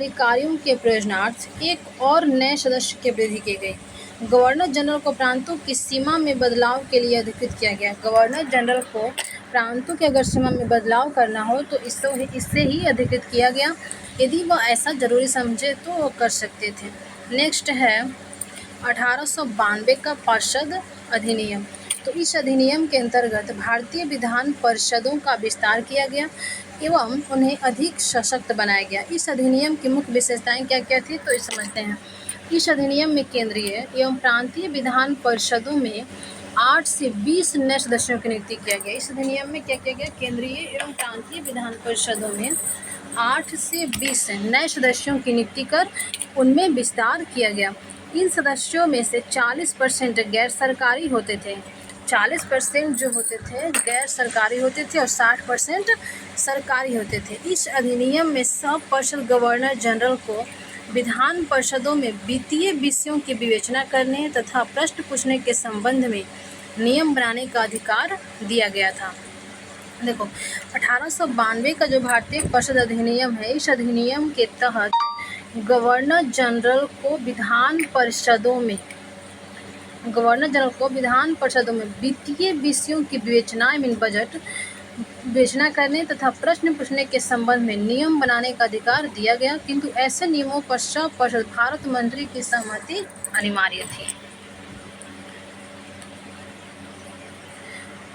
Speaker 1: कार्यों के प्रयोजनार्थ एक और नए सदस्य की वृद्धि की गई। गवर्नर जनरल को प्रांतों की सीमा में बदलाव के लिए अधिकृत किया गया। गवर्नर जनरल को प्रांतों की अगर सीमा में बदलाव करना हो तो इससे ही अधिकृत किया गया। यदि वह ऐसा जरूरी समझे तो वो कर सकते थे। नेक्स्ट है 1892 का पार्षद अधिनियम। तो इस अधिनियम के अंतर्गत भारतीय विधान परिषदों का विस्तार किया गया एवं उन्हें अधिक सशक्त बनाया गया। इस अधिनियम की मुख्य विशेषताएं क्या क्या थी, तो ये समझते हैं। इस अधिनियम में केंद्रीय एवं प्रांतीय विधान परिषदों में 8 से 20 नए सदस्यों की नियुक्ति किया गया। इस अधिनियम में क्या किया गया? केंद्रीय एवं प्रांतीय विधान परिषदों में 8 से 20 नए सदस्यों की नियुक्ति कर उनमें विस्तार किया गया। इन सदस्यों में से 40% गैर सरकारी होते थे, 40% जो होते थे गैर सरकारी होते थे और 60% सरकारी होते थे। इस अधिनियम में सब परिषद गवर्नर जनरल को विधान परिषदों में वित्तीय विषयों की विवेचना करने तथा प्रश्न पूछने के संबंध में नियम बनाने का अधिकार दिया गया था। देखो 1892 का जो भारतीय परिषद अधिनियम है, इस अधिनियम के तहत गवर्नर जनरल को विधान परिषदों में वित्तीय विषयों की विवेचना बजट विवेचना करने तथा प्रश्न पूछने के संबंध में नियम बनाने का अधिकार दिया गया, किंतु ऐसे नियमों पर सब परिषद भारत मंत्री की सहमति अनिवार्य थी।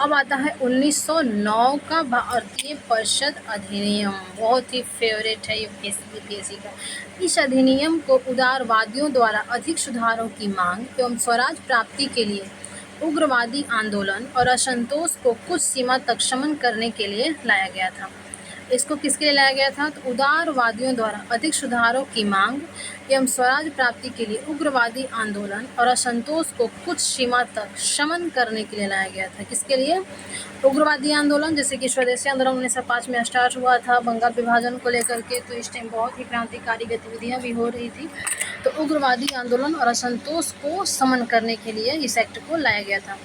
Speaker 1: अब आता है 1909 का भारतीय परिषद अधिनियम। बहुत ही फेवरेट है यूपीएससी का। इस अधिनियम को उदारवादियों द्वारा अधिक सुधारों की मांग एवं स्वराज प्राप्ति के लिए उग्रवादी आंदोलन और असंतोष को कुछ सीमा तक शमन करने के लिए लाया गया था। इसको किसके लिए लाया गया था? तो उदारवादियों द्वारा अधिक सुधारों की मांग एवं स्वराज प्राप्ति के लिए उग्रवादी आंदोलन और असंतोष को कुछ सीमा तक शमन करने के लिए लाया गया था। किसके लिए? उग्रवादी आंदोलन, जैसे कि स्वदेशी आंदोलन 1905 में स्टार्ट हुआ था बंगाल विभाजन को लेकर के, तो इस टाइम बहुत ही क्रांतिकारी गतिविधियां भी हो रही थी। तो उग्रवादी आंदोलन और असंतोष को शमन करने के लिए इस एक्ट को लाया गया था।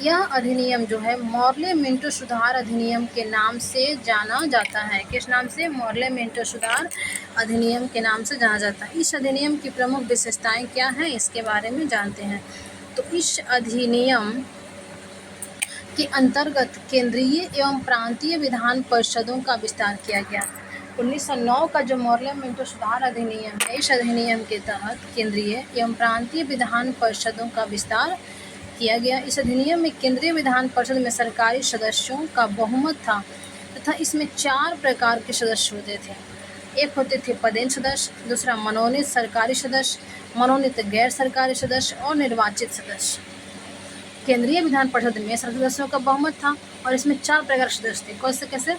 Speaker 1: यह अधिनियम जो है मॉर्ले मिंटो सुधार अधिनियम के नाम से जाना जाता है। किस नाम से? मॉर्ले मिंटो सुधार अधिनियम के नाम से जाना जाता है। इस अधिनियम की प्रमुख विशेषताएं क्या हैं, इसके बारे में जानते हैं। तो इस अधिनियम के अंतर्गत केंद्रीय एवं प्रांतीय विधान परिषदों का विस्तार किया गया। 1909 का जो मॉर्ले मिंटो सुधार अधिनियम है, इस अधिनियम के तहत केंद्रीय एवं प्रांतीय विधान परिषदों का विस्तार किया गया। इस अधिनियम में केंद्रीय विधान परिषद में सरकारी सदस्यों का बहुमत था तथा इसमें 4 प्रकार के सदस्य होते थे। एक होते थे पदेन सदस्य, दूसरा मनोनीत सरकारी सदस्य, मनोनीत गैर सरकारी सदस्य और निर्वाचित सदस्य। केंद्रीय विधान परिषद में सदस्यों का बहुमत था और इसमें 4 प्रकार के सदस्य थे। कैसे कैसे?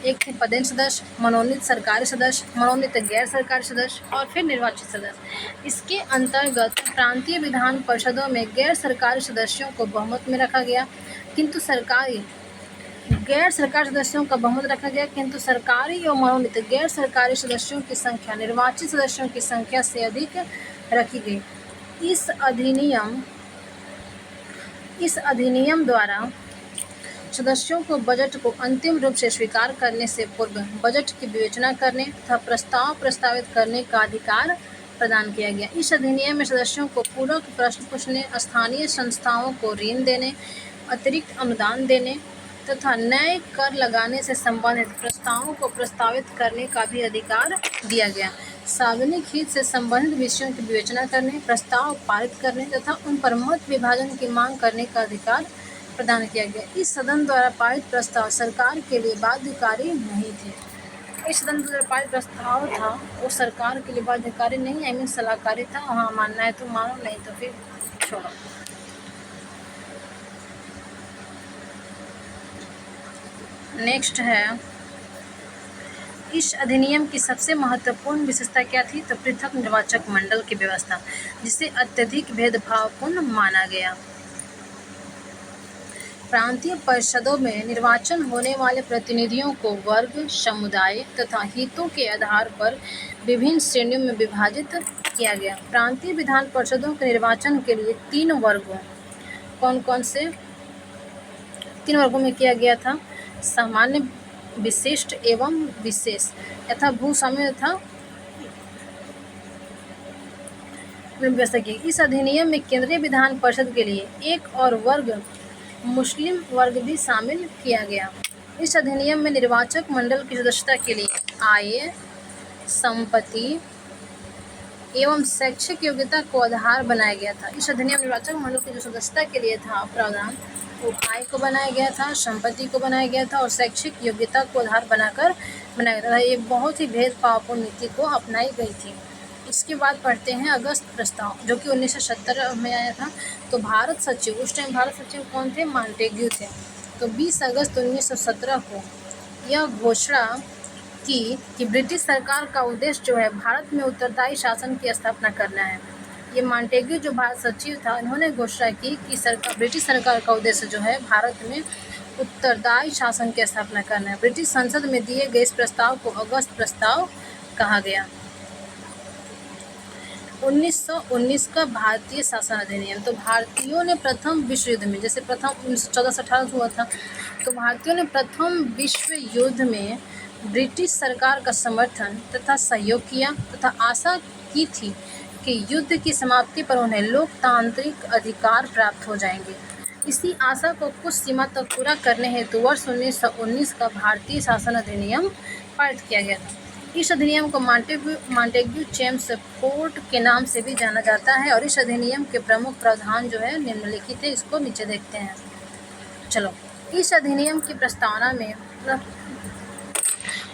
Speaker 1: एक थे पदेन सदस्य, मनोनीत सरकारी सदस्य, मनोनीत गैर सरकारी सदस्य और फिर निर्वाचित सदस्य। इसके अंतर्गत प्रांतीय विधान परिषदों में गैर सरकारी सदस्यों को बहुमत में रखा गया, किंतु गैर सरकारी सदस्यों का बहुमत रखा गया, किंतु सरकारी और मनोनीत गैर सरकारी सदस्यों की संख्या निर्वाचित सदस्यों की संख्या से अधिक रखी गई। इस अधिनियम द्वारा सदस्यों को बजट को अंतिम रूप से स्वीकार करने से पूर्व बजट की विवेचना करने तथा प्रस्ताव प्रस्तावित करने का अधिकार प्रदान किया गया। इस अधिनियम में सदस्यों को पूरक प्रश्न पूछने, स्थानीय संस्थाओं को ऋण देने, अतिरिक्त अनुदान देने तथा नए कर लगाने से संबंधित प्रस्तावों को प्रस्तावित करने का भी अधिकार दिया गया। सार्वजनिक हित से संबंधित विषयों की विवेचना करने, प्रस्ताव पारित करने तथा उन पर मत विभाजन की मांग करने का अधिकार प्रदान किया गया। इस सदन द्वारा पारित प्रस्ताव सरकार के लिए बाध्यकारी नहीं थे। इस सदन द्वारा पारित प्रस्ताव था वो सरकार के लिए बाध्यकारी नहीं, सलाहकारी था। हाँ, मानना है तो मानो, नहीं तो फिर छोड़ो। नेक्स्ट है, इस अधिनियम की सबसे महत्वपूर्ण विशेषता क्या थी? तो पृथक निर्वाचक मंडल की व्यवस्था, जिसे अत्यधिक भेदभावपूर्ण माना गया। प्रांतीय परिषदों में निर्वाचन होने वाले प्रतिनिधियों को वर्ग, समुदाय तथा हितों के आधार पर विभिन्न श्रेणियों में विभाजित किया गया। प्रांतीय विधान परिषदों के निर्वाचन के लिए 3 वर्गों कौन कौन से 3 वर्गों में किया गया था? सामान्य, विशिष्ट एवं विशेष तथा भूस्वाम्य तथा व्यवस्था की। इस अधिनियम में केंद्रीय विधान परिषद के लिए एक और वर्ग, मुस्लिम वर्ग भी शामिल किया गया। इस अधिनियम में निर्वाचक मंडल की सदस्यता के लिए आय, संपत्ति एवं शैक्षिक योग्यता को आधार बनाया गया था। इस अधिनियम निर्वाचक मंडल की जो सदस्यता के लिए था प्रावधान, वो आय को बनाया गया था, संपत्ति को बनाया गया था और शैक्षिक योग्यता को आधार बनाकर बनाया गया था। ये बहुत ही भेदभावपूर्ण नीति को अपनाई गई थी। इसके बाद पढ़ते हैं अगस्त प्रस्ताव, जो कि 1970 में आया था। तो भारत सचिव, उस टाइम भारत सचिव कौन थे? मॉन्टेग्यू थे। तो 20 अगस्त 1917 को यह घोषणा की कि ब्रिटिश सरकार का उद्देश्य जो है भारत में उत्तरदायी शासन की स्थापना करना है। ये मॉन्टेग्यू जो भारत सचिव था, इन्होंने घोषणा की कि ब्रिटिश सरकार का उद्देश्य जो है भारत में उत्तरदायी शासन की स्थापना करना है। ब्रिटिश संसद में दिए गए इस प्रस्ताव को अगस्त प्रस्ताव कहा गया। 1919 का भारतीय शासन अधिनियम। तो भारतीयों ने प्रथम विश्व युद्ध में, जैसे प्रथम 1914 से 18 हुआ था, तो भारतीयों ने प्रथम विश्व युद्ध में ब्रिटिश सरकार का समर्थन तथा सहयोग किया तथा आशा की थी कि युद्ध की समाप्ति पर उन्हें लोकतांत्रिक अधिकार प्राप्त हो जाएंगे। इसी आशा को कुछ सीमा तक पूरा करने हेतु वर्ष 1919 का भारतीय शासन अधिनियम पारित किया गया था। इस अधिनियम को मॉन्टेग्यू चेम्सफोर्ड के नाम से भी जाना जाता है और इस अधिनियम के प्रमुख प्रावधान जो है निम्नलिखित है। इसको नीचे देखते हैं। चलो, इस अधिनियम की प्रस्तावना में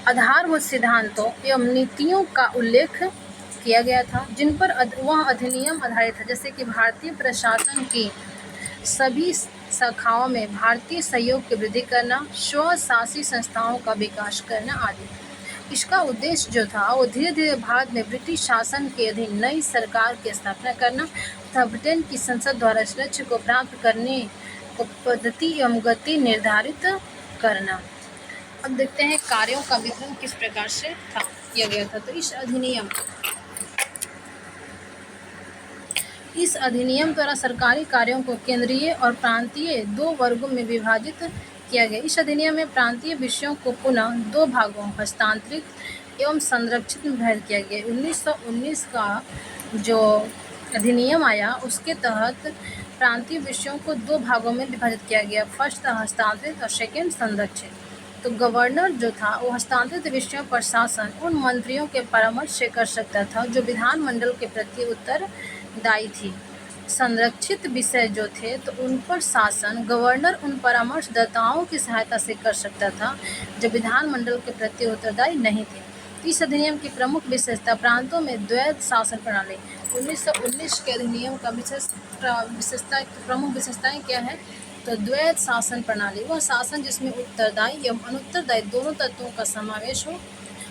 Speaker 1: आधारभूत सिद्धांतों एवं नीतियों का उल्लेख किया गया था जिन पर वह अधिनियम आधारित है, जैसे कि भारतीय प्रशासन की सभी शाखाओं में भारतीय सहयोग की वृद्धि करना, स्वशासी संस्थाओं का विकास करना आदि। इसका उद्देश्य जो था वो धीरे धीरे भारत में ब्रिटिश शासन के अधीन नई सरकार की स्थापना करना तथा ब्रिटेन की संसद द्वारा इस लक्ष्य को प्राप्त करने को पद्धति एवं गति निर्धारित करना। अब देखते हैं कार्यों का विवरण किस प्रकार से किया गया था। तो इस अधिनियम द्वारा सरकारी कार्यों को केंद्रीय और प्रांतीय 2 वर्गों में विभाजित किया गया। इस अधिनियम में प्रांतीय विषयों को पुनः 2 भागों हस्तांतरित एवं संरक्षित में विभाजित किया गया। 1919 का जो अधिनियम आया उसके तहत प्रांतीय विषयों को 2 भागों में विभाजित किया गया। फर्स्ट था हस्तांतरित और सेकेंड संरक्षित। तो गवर्नर जो था वो हस्तांतरित विषयों पर शासन उन मंत्रियों के परामर्श से कर सकता था जो विधानमंडल के प्रति उत्तरदायी थी। संरक्षित विषय जो थे तो उन पर शासन गवर्नर उन परामर्शदाताओं की सहायता से कर सकता था जो विधानमंडल के प्रति उत्तरदायी नहीं थे। इस अधिनियम की प्रमुख विशेषता प्रांतों में द्वैध शासन प्रणाली। 1919 के अधिनियम का प्रमुख विशेषताएं क्या है? तो द्वैध शासन प्रणाली, वह शासन जिसमें उत्तरदायी एवं अनुत्तरदायी दोनों तत्वों का समावेश हो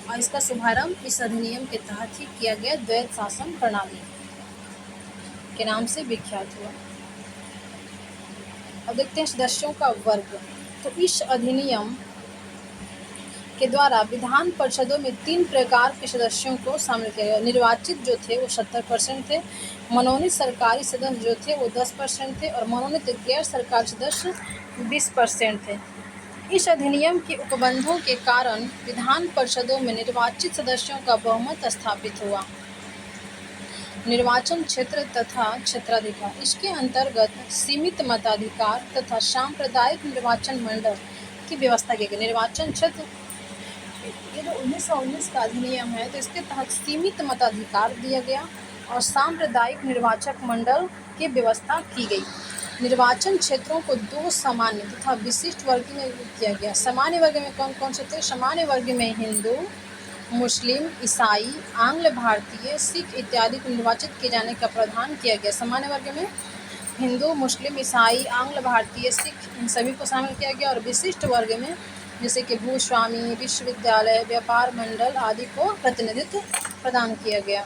Speaker 1: और इसका शुभारंभ इस अधिनियम के तहत ही किया गया। द्वैध शासन प्रणाली के नाम से विख्यात हुआ। अब देखते हैं सदस्यों का वर्ग। तो इस अधिनियम के द्वारा विधान परिषदों में 3 प्रकार के सदस्यों को शामिल किया गया। निर्वाचित जो थे वो 70% थे, मनोनीत सरकारी सदस्य जो थे वो 10% थे और मनोनीत गैर सरकारी सदस्य 20% थे। इस अधिनियम के उपबंधों के कारण विधान परिषदों में निर्वाचित सदस्यों का बहुमत स्थापित हुआ। निर्वाचन क्षेत्र तथा क्षेत्राधिकार, इसके अंतर्गत सीमित मताधिकार तथा सांप्रदायिक निर्वाचन मंडल की व्यवस्था की गई। निर्वाचन क्षेत्र, ये जो 1919 का अधिनियम है तो इसके तहत सीमित मताधिकार दिया गया और सांप्रदायिक निर्वाचक मंडल की व्यवस्था की गई। निर्वाचन क्षेत्रों को 2 सामान्य तथा विशिष्ट वर्ग में किया गया। सामान्य वर्ग में कौन कौन से थे? सामान्य वर्ग में हिंदू, मुस्लिम, ईसाई, आंग्ल भारतीय, सिख इत्यादि को निर्वाचित किए जाने का प्रावधान किया गया। सामान्य वर्ग में हिंदू, मुस्लिम, ईसाई, आंग्ल भारतीय, सिख, इन सभी को शामिल किया गया और विशिष्ट वर्ग में जैसे कि भूस्वामी, विश्वविद्यालय, व्यापार मंडल आदि को प्रतिनिधित्व प्रदान किया गया।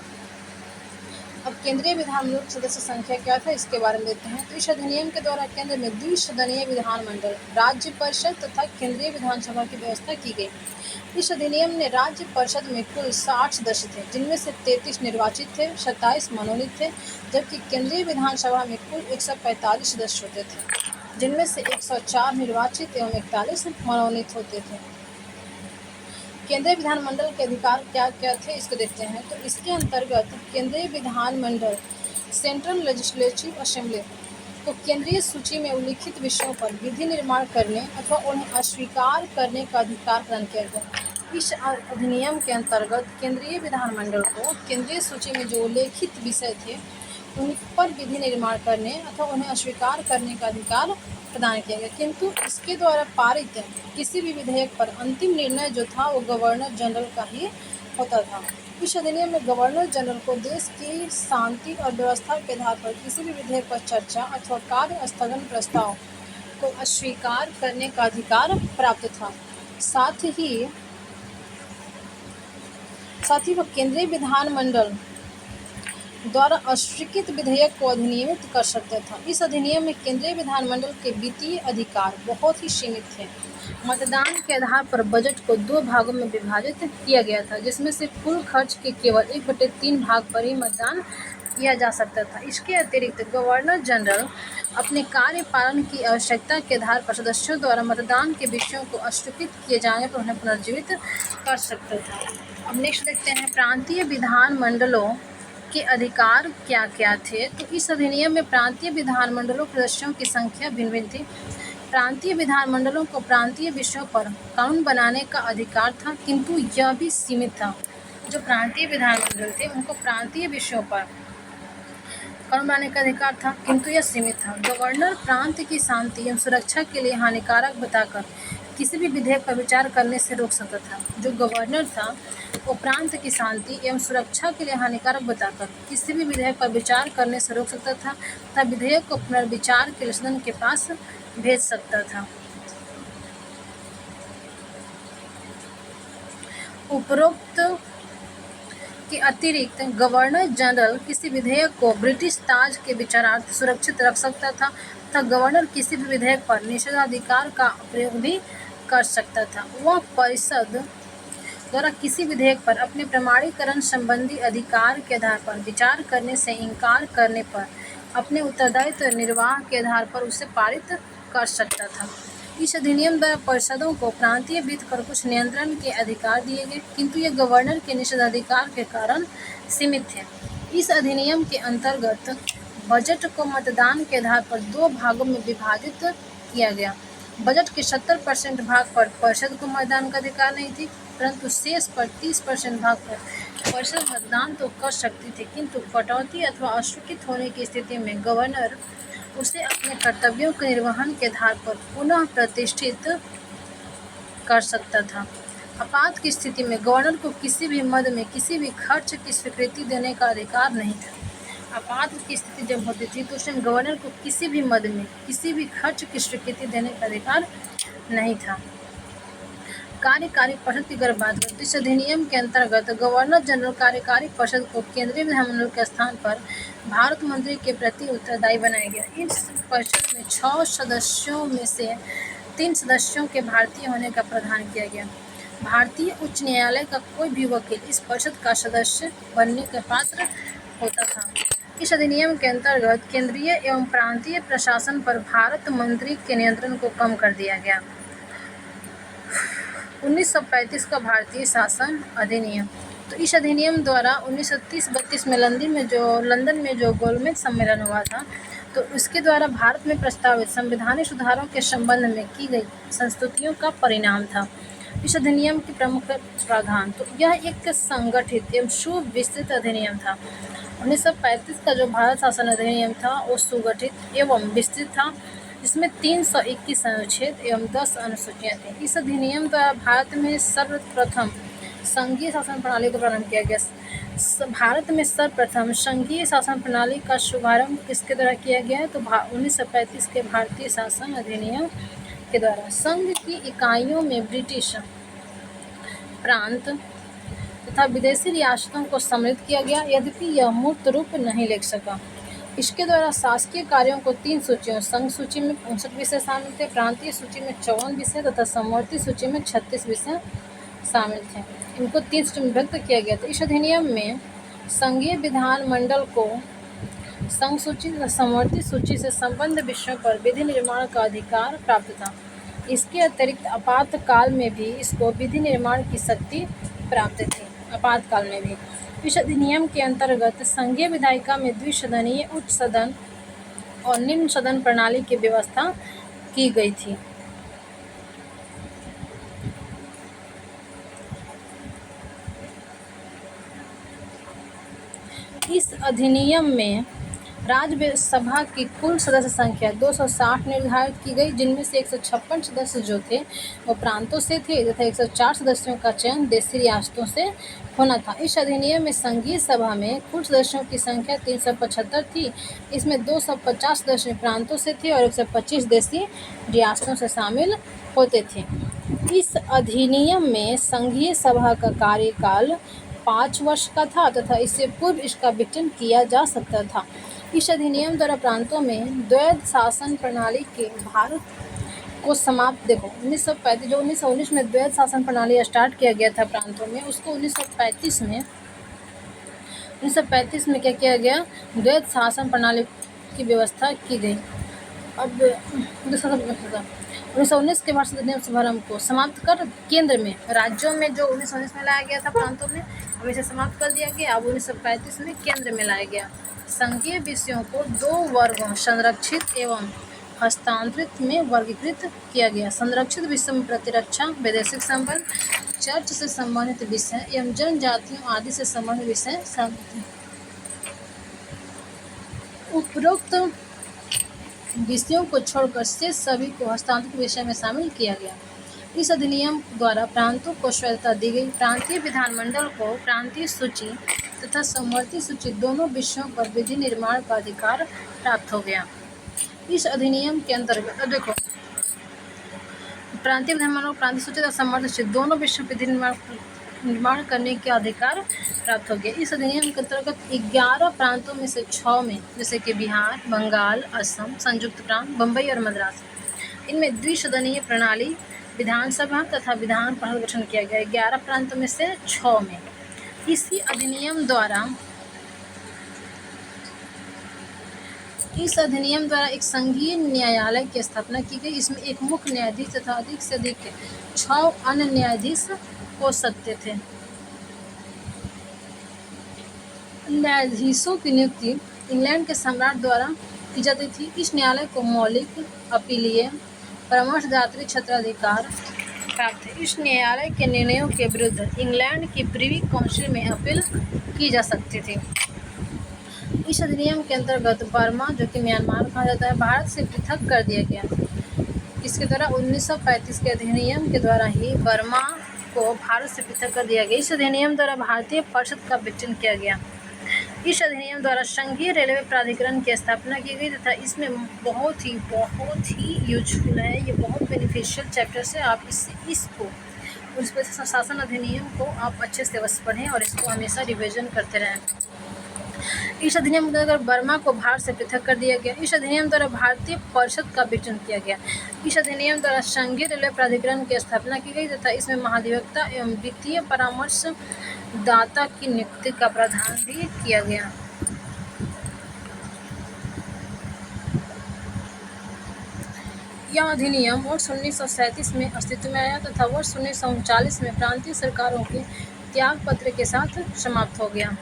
Speaker 1: अब केंद्रीय विधानमंडल की सदस्य संख्या क्या था इसके बारे में देखते हैं। तो इस अधिनियम के द्वारा केंद्र में द्विसदनीय विधानमंडल, राज्य परिषद तथा केंद्रीय विधानसभा की व्यवस्था की गई। इस अधिनियम ने राज्य परिषद में कुल 60 सदस्य थे, जिनमें से 33 निर्वाचित थे, 27 मनोनीत थे, जबकि केंद्रीय विधानसभा में कुल 145 सदस्य होते थे, जिनमें से 104 निर्वाचित एवं 41 मनोनीत होते थे। केंद्रीय विधानमंडल के अधिकार क्या क्या थे इसको देखते हैं। तो इसके अंतर्गत केंद्रीय विधानमंडल, सेंट्रल लेजिस्लेटिव असेंबली, को केंद्रीय सूची में उल्लिखित विषयों पर विधि निर्माण करने अथवा उन्हें अस्वीकार करने का अधिकार प्रदान किया गया। इस अधिनियम के अंतर्गत केंद्रीय विधानमंडल को केंद्रीय सूची में जो उल्लेखित विषय थे उन पर विधि निर्माण करने अथवा उन्हें अस्वीकार करने का अधिकार प्रदान किया गया, किंतु इसके द्वारा पारित किसी भी विधेयक पर अंतिम निर्णय जो था वो गवर्नर जनरल का ही होता था। इस अधिनियम में गवर्नर जनरल को देश की शांति और व्यवस्था के आधार पर किसी भी विधेयक पर चर्चा अथवा कार्य स्थगन प्रस्ताव को अस्वीकार करने का अधिकार प्राप्त था। साथ ही वह केंद्रीय विधानमंडल द्वारा अस्वीकृत विधेयक को अधिनियमित कर सकता था। इस अधिनियम में केंद्रीय विधानमंडल के वित्तीय अधिकार बहुत ही सीमित थे। मतदान के आधार पर बजट को 2 भागों में विभाजित किया गया था, जिसमें से कुल खर्च के केवल 1/3 भाग पर ही मतदान किया जा सकता था। इसके अतिरिक्त गवर्नर जनरल अपने कार्यपालन की आवश्यकता के आधार पर सदस्यों द्वारा मतदान के विषयों को अस्वीकृत किए जाने पर उन्हें पुनर्जीवित कर सकता था। अब नेक्स्ट देखते हैं प्रांतीय विधानमंडलों के अधिकार क्या क्या थे। तो इस अधिनियम में प्रांतीय विधानमंडलों के सदस्यों की संख्या भिन्न भिन्न थी। प्रांतीय विधानमंडलों को प्रांतीय विषयों पर कानून बनाने का अधिकार था, किंतु यह भी सीमित था। जो प्रांतीय विधानमंडल थे उनको प्रांतीय विषयों पर कानून बनाने का अधिकार था, किंतु यह सीमित था। गवर्नर प्रांत की शांति एवं सुरक्षा के लिए हानिकारक बताकर किसी भी विधेयक पर विचार करने से रोक सकता था। जो गवर्नर था वो प्रांत की शांति एवं सुरक्षा के लिए हानिकारक बताकर किसी भी विधेयक पर विचार करने से रोक सकता था तथा विधेयक को पुनर्विचार के लिए सदन के पास भेज सकता था। उपरोक्त के अतिरिक्त गवर्नर जनरल किसी विधेयक को ब्रिटिश ताज के विचारार्थ सुरक्षित रख सकता था तथा गवर्नर किसी भी विधेयक पर निषेधाधिकार का प्रयोग भी कर सकता था। वह परिषद द्वारा किसी विधेयक पर अपने प्रमाणीकरण संबंधी अधिकार के आधार पर विचार करने से इनकार करने पर अपने उत्तरदायित्व निर्वाह के आधार पर उसे पारित कर सकता था। इस अधिनियम द्वारा परिषदों को प्रांतीय वित्त पर कुछ नियंत्रण के अधिकार दिए गए, किंतु ये गवर्नर के निषेधाधिकार के कारण सीमित थे। इस अधिनियम के अंतर्गत बजट को मतदान के आधार पर 2 भागों में विभाजित किया गया। बजट के 70% भाग पर परिषद को मतदान का अधिकार नहीं थी, परंतु शेष पर 30% भाग पर परिषद मतदान तो कर सकती थी, किंतु कटौती अथवा अस्वीकृत होने की स्थिति में गवर्नर उसे अपने कर्तव्यों के निर्वहन के आधार पर पुनः प्रतिष्ठित कर सकता था। आपात की स्थिति में गवर्नर को किसी भी मद में किसी भी खर्च की स्वीकृति देने का अधिकार नहीं था। आपात की स्थिति जब होती थी तो उसमें गवर्नर को किसी भी मद में किसी भी खर्च की स्वीकृति देने का अधिकार नहीं था। कार्यकारी परिषद की अगर बात करें तो इस अधिनियम के अंतर्गत गवर्नर जनरल कार्यकारी परिषद को केंद्रीय विधानमंडल के स्थान पर भारत मंत्री के प्रति उत्तरदायी बनाया गया। इस परिषद में 6 सदस्यों में से 3 सदस्यों के भारतीय होने का प्रावधान किया गया। भारतीय उच्च न्यायालय का कोई भी वकील इस परिषद का सदस्य बनने का पात्र होता था। इस अधिनियम के अंतर्गत केंद्रीय एवं प्रांतीय प्रशासन पर भारत मंत्री के नियंत्रण को कम कर दिया गया। 1935 का भारतीय शासन अधिनियम। तो इस अधिनियम द्वारा 1930-32 में लंदन में जो गोलमेज सम्मेलन हुआ था, तो उसके द्वारा भारत में प्रस्तावित संवैधानिक सुधारों के संबंध में की गई संस्तुतियों का परिणाम था। इस अधिनियम के प्रमुख प्रावधान, तो यह एक संगठित एवं सुविस्तृत अधिनियम था। 1935 का जो भारत शासन अधिनियम था वो सुगठित एवं विस्तृत था, जिसमें 321 अनुच्छेद एवं 10 अनुसूचियाँ थीं। इस अधिनियम द्वारा भारत में सर्वप्रथम संघीय शासन प्रणाली का प्रारंभ किया गया। भारत में सर्वप्रथम संघीय शासन प्रणाली का शुभारंभ किसके द्वारा किया गया? तो 1935 के भारतीय शासन अधिनियम के द्वारा। संघ की इकाइयों में ब्रिटिश प्रांत तथा विदेशी रियासतों को सम्मिलित किया गया, यद्यपि यह मूर्त रूप नहीं ले सका। इसके द्वारा शासकीय कार्यों को 3 सूचियों, संघ सूची में 65 विषय शामिल थे, प्रांतीय सूची में 54 विषय तथा समवर्ती सूची में 36 विषय शामिल थे। इनको 3 सूची में विभक्त किया गया था। इस अधिनियम में संघीय विधानमंडल को संघ सूची तथा समवर्ती सूची से संबद्ध विषयों पर विधि निर्माण का अधिकार प्राप्त था। इसके अतिरिक्त आपातकाल में भी इसको विधि निर्माण की शक्ति प्राप्त थी। आपातकाल में भी इस अधिनियम के अंतर्गत संघीय विधायिका में द्विसदनीय उच्च सदन और निम्न सदन प्रणाली की व्यवस्था की गई थी। इस अधिनियम में राज्यसभा की कुल सदस्य संख्या 260 निर्धारित की गई, जिनमें से 156 सदस्य जो थे वो प्रांतों से थे तथा 104 सदस्यों का चयन देशी रियासतों से होना था। इस अधिनियम में संघीय सभा में कुल सदस्यों की संख्या 375 थी। इसमें 250 सदस्य प्रांतों से थे और 125 देशी रियासतों से शामिल होते थे। इस अधिनियम में संघीय सभा का कार्यकाल 5 वर्ष का था तथा इससे पूर्व इसका विघटन किया जा सकता था। इस अधिनियम द्वारा प्रांतों में द्वैध शासन प्रणाली के भारत को समाप्त 1935 जो 1919 में द्वैध शासन प्रणाली स्टार्ट किया गया था प्रांतों में, उसको 1935 में क्या किया गया, द्वैध शासन प्रणाली की व्यवस्था की गई। अब 1919 के बाद अधिनियम शुभारंभ को समाप्त कर केंद्र में राज्यों में जो 1919 में लाया गया था प्रांतों में, अब इसे समाप्त कर दिया गया। अब 1935 में केंद्र में लाया गया। संघीय विषयों को 2 वर्गों संरक्षित एवं हस्तांतरित में वर्गीकृत किया गया। संरक्षित विषयों में प्रतिरक्षा, वैदेशिक संबंध, चर्च से संबंधित विषय एवं जनजातियों आदि से संबंधित विषय शामिल थे। उपरोक्त विषयों को छोड़कर शेष सभी को हस्तांतरित विषय में शामिल किया गया। इस अधिनियम द्वारा प्रांतों को स्वायत्तता दी गई। प्रांतीय विधानमंडल को प्रांतीय सूची तथा समवर्ती सूची दोनों विषयों पर विधि निर्माण का अधिकार प्राप्त हो गया। इस अधिनियम के अंतर्गत अब देखो, प्रांतीय विधानमंडल को प्रांतीय सूची तथा समवर्ती सूची दोनों विषयों पर विधि निर्माण करने के अधिकार प्राप्त हो गया। इस अधिनियम के अंतर्गत 11 प्रांतों में से 6 में, जैसे कि बिहार, बंगाल, असम, संयुक्त प्रांत, बम्बई और मद्रास, इनमें द्विसदनीय प्रणाली विधानसभा तथा विधान परिषद गठन किया गया। 11 प्रांतों में से 6 में इस अधिनियम द्वारा एक संघीय न्यायालय की स्थापना की गई। इसमें एक मुख्य न्यायाधीश तथा अधिक से अधिक 6 अन्य न्यायाधीश हो सकते थे। न्यायाधीशों की नियुक्ति इंग्लैंड के सम्राट द्वारा की जाती थी। इस न्यायालय को मौलिक, अपीलीय, परामर्शदात्री क्षेत्राधिकार प्राप्त है। इस न्यायालय के निर्णयों के विरुद्ध इंग्लैंड की प्रिवी काउंसिल में अपील की जा सकती थी। इस अधिनियम के अंतर्गत बर्मा, जो कि म्यांमार कहा जाता है, भारत से पृथक कर दिया गया। इसके द्वारा 1935 के अधिनियम के द्वारा ही बर्मा को भारत से पृथक कर दिया गया। इस अधिनियम द्वारा भारतीय परिषद का विघटन किया गया। इस अधिनियम द्वारा संघीय रेलवे प्राधिकरण की स्थापना की गई तथा इसमें बहुत ही यूजफुल है, ये बहुत बेनिफिशियल चैप्टर्स है। आप इसको उस शासन अधिनियम को आप अच्छे से बस पढ़ें और इसको हमेशा रिवीजन करते रहें। इस अधिनियम द्वारा बर्मा को भारत से पृथक कर दिया गया। इस अधिनियम द्वारा भारतीय परिषद का विघटन किया गया। इस अधिनियम द्वारा संघीय रेलवे प्राधिकरण की स्थापना की गई तथा इसमें महाधिवक्ता एवं वित्तीय परामर्शदाता की नियुक्ति का प्रावधान भी किया गया। यह अधिनियम वर्ष 1937 में अस्तित्व में आया तथा वर्ष 1939 में प्रांतीय सरकारों के त्याग पत्र के साथ समाप्त हो गया।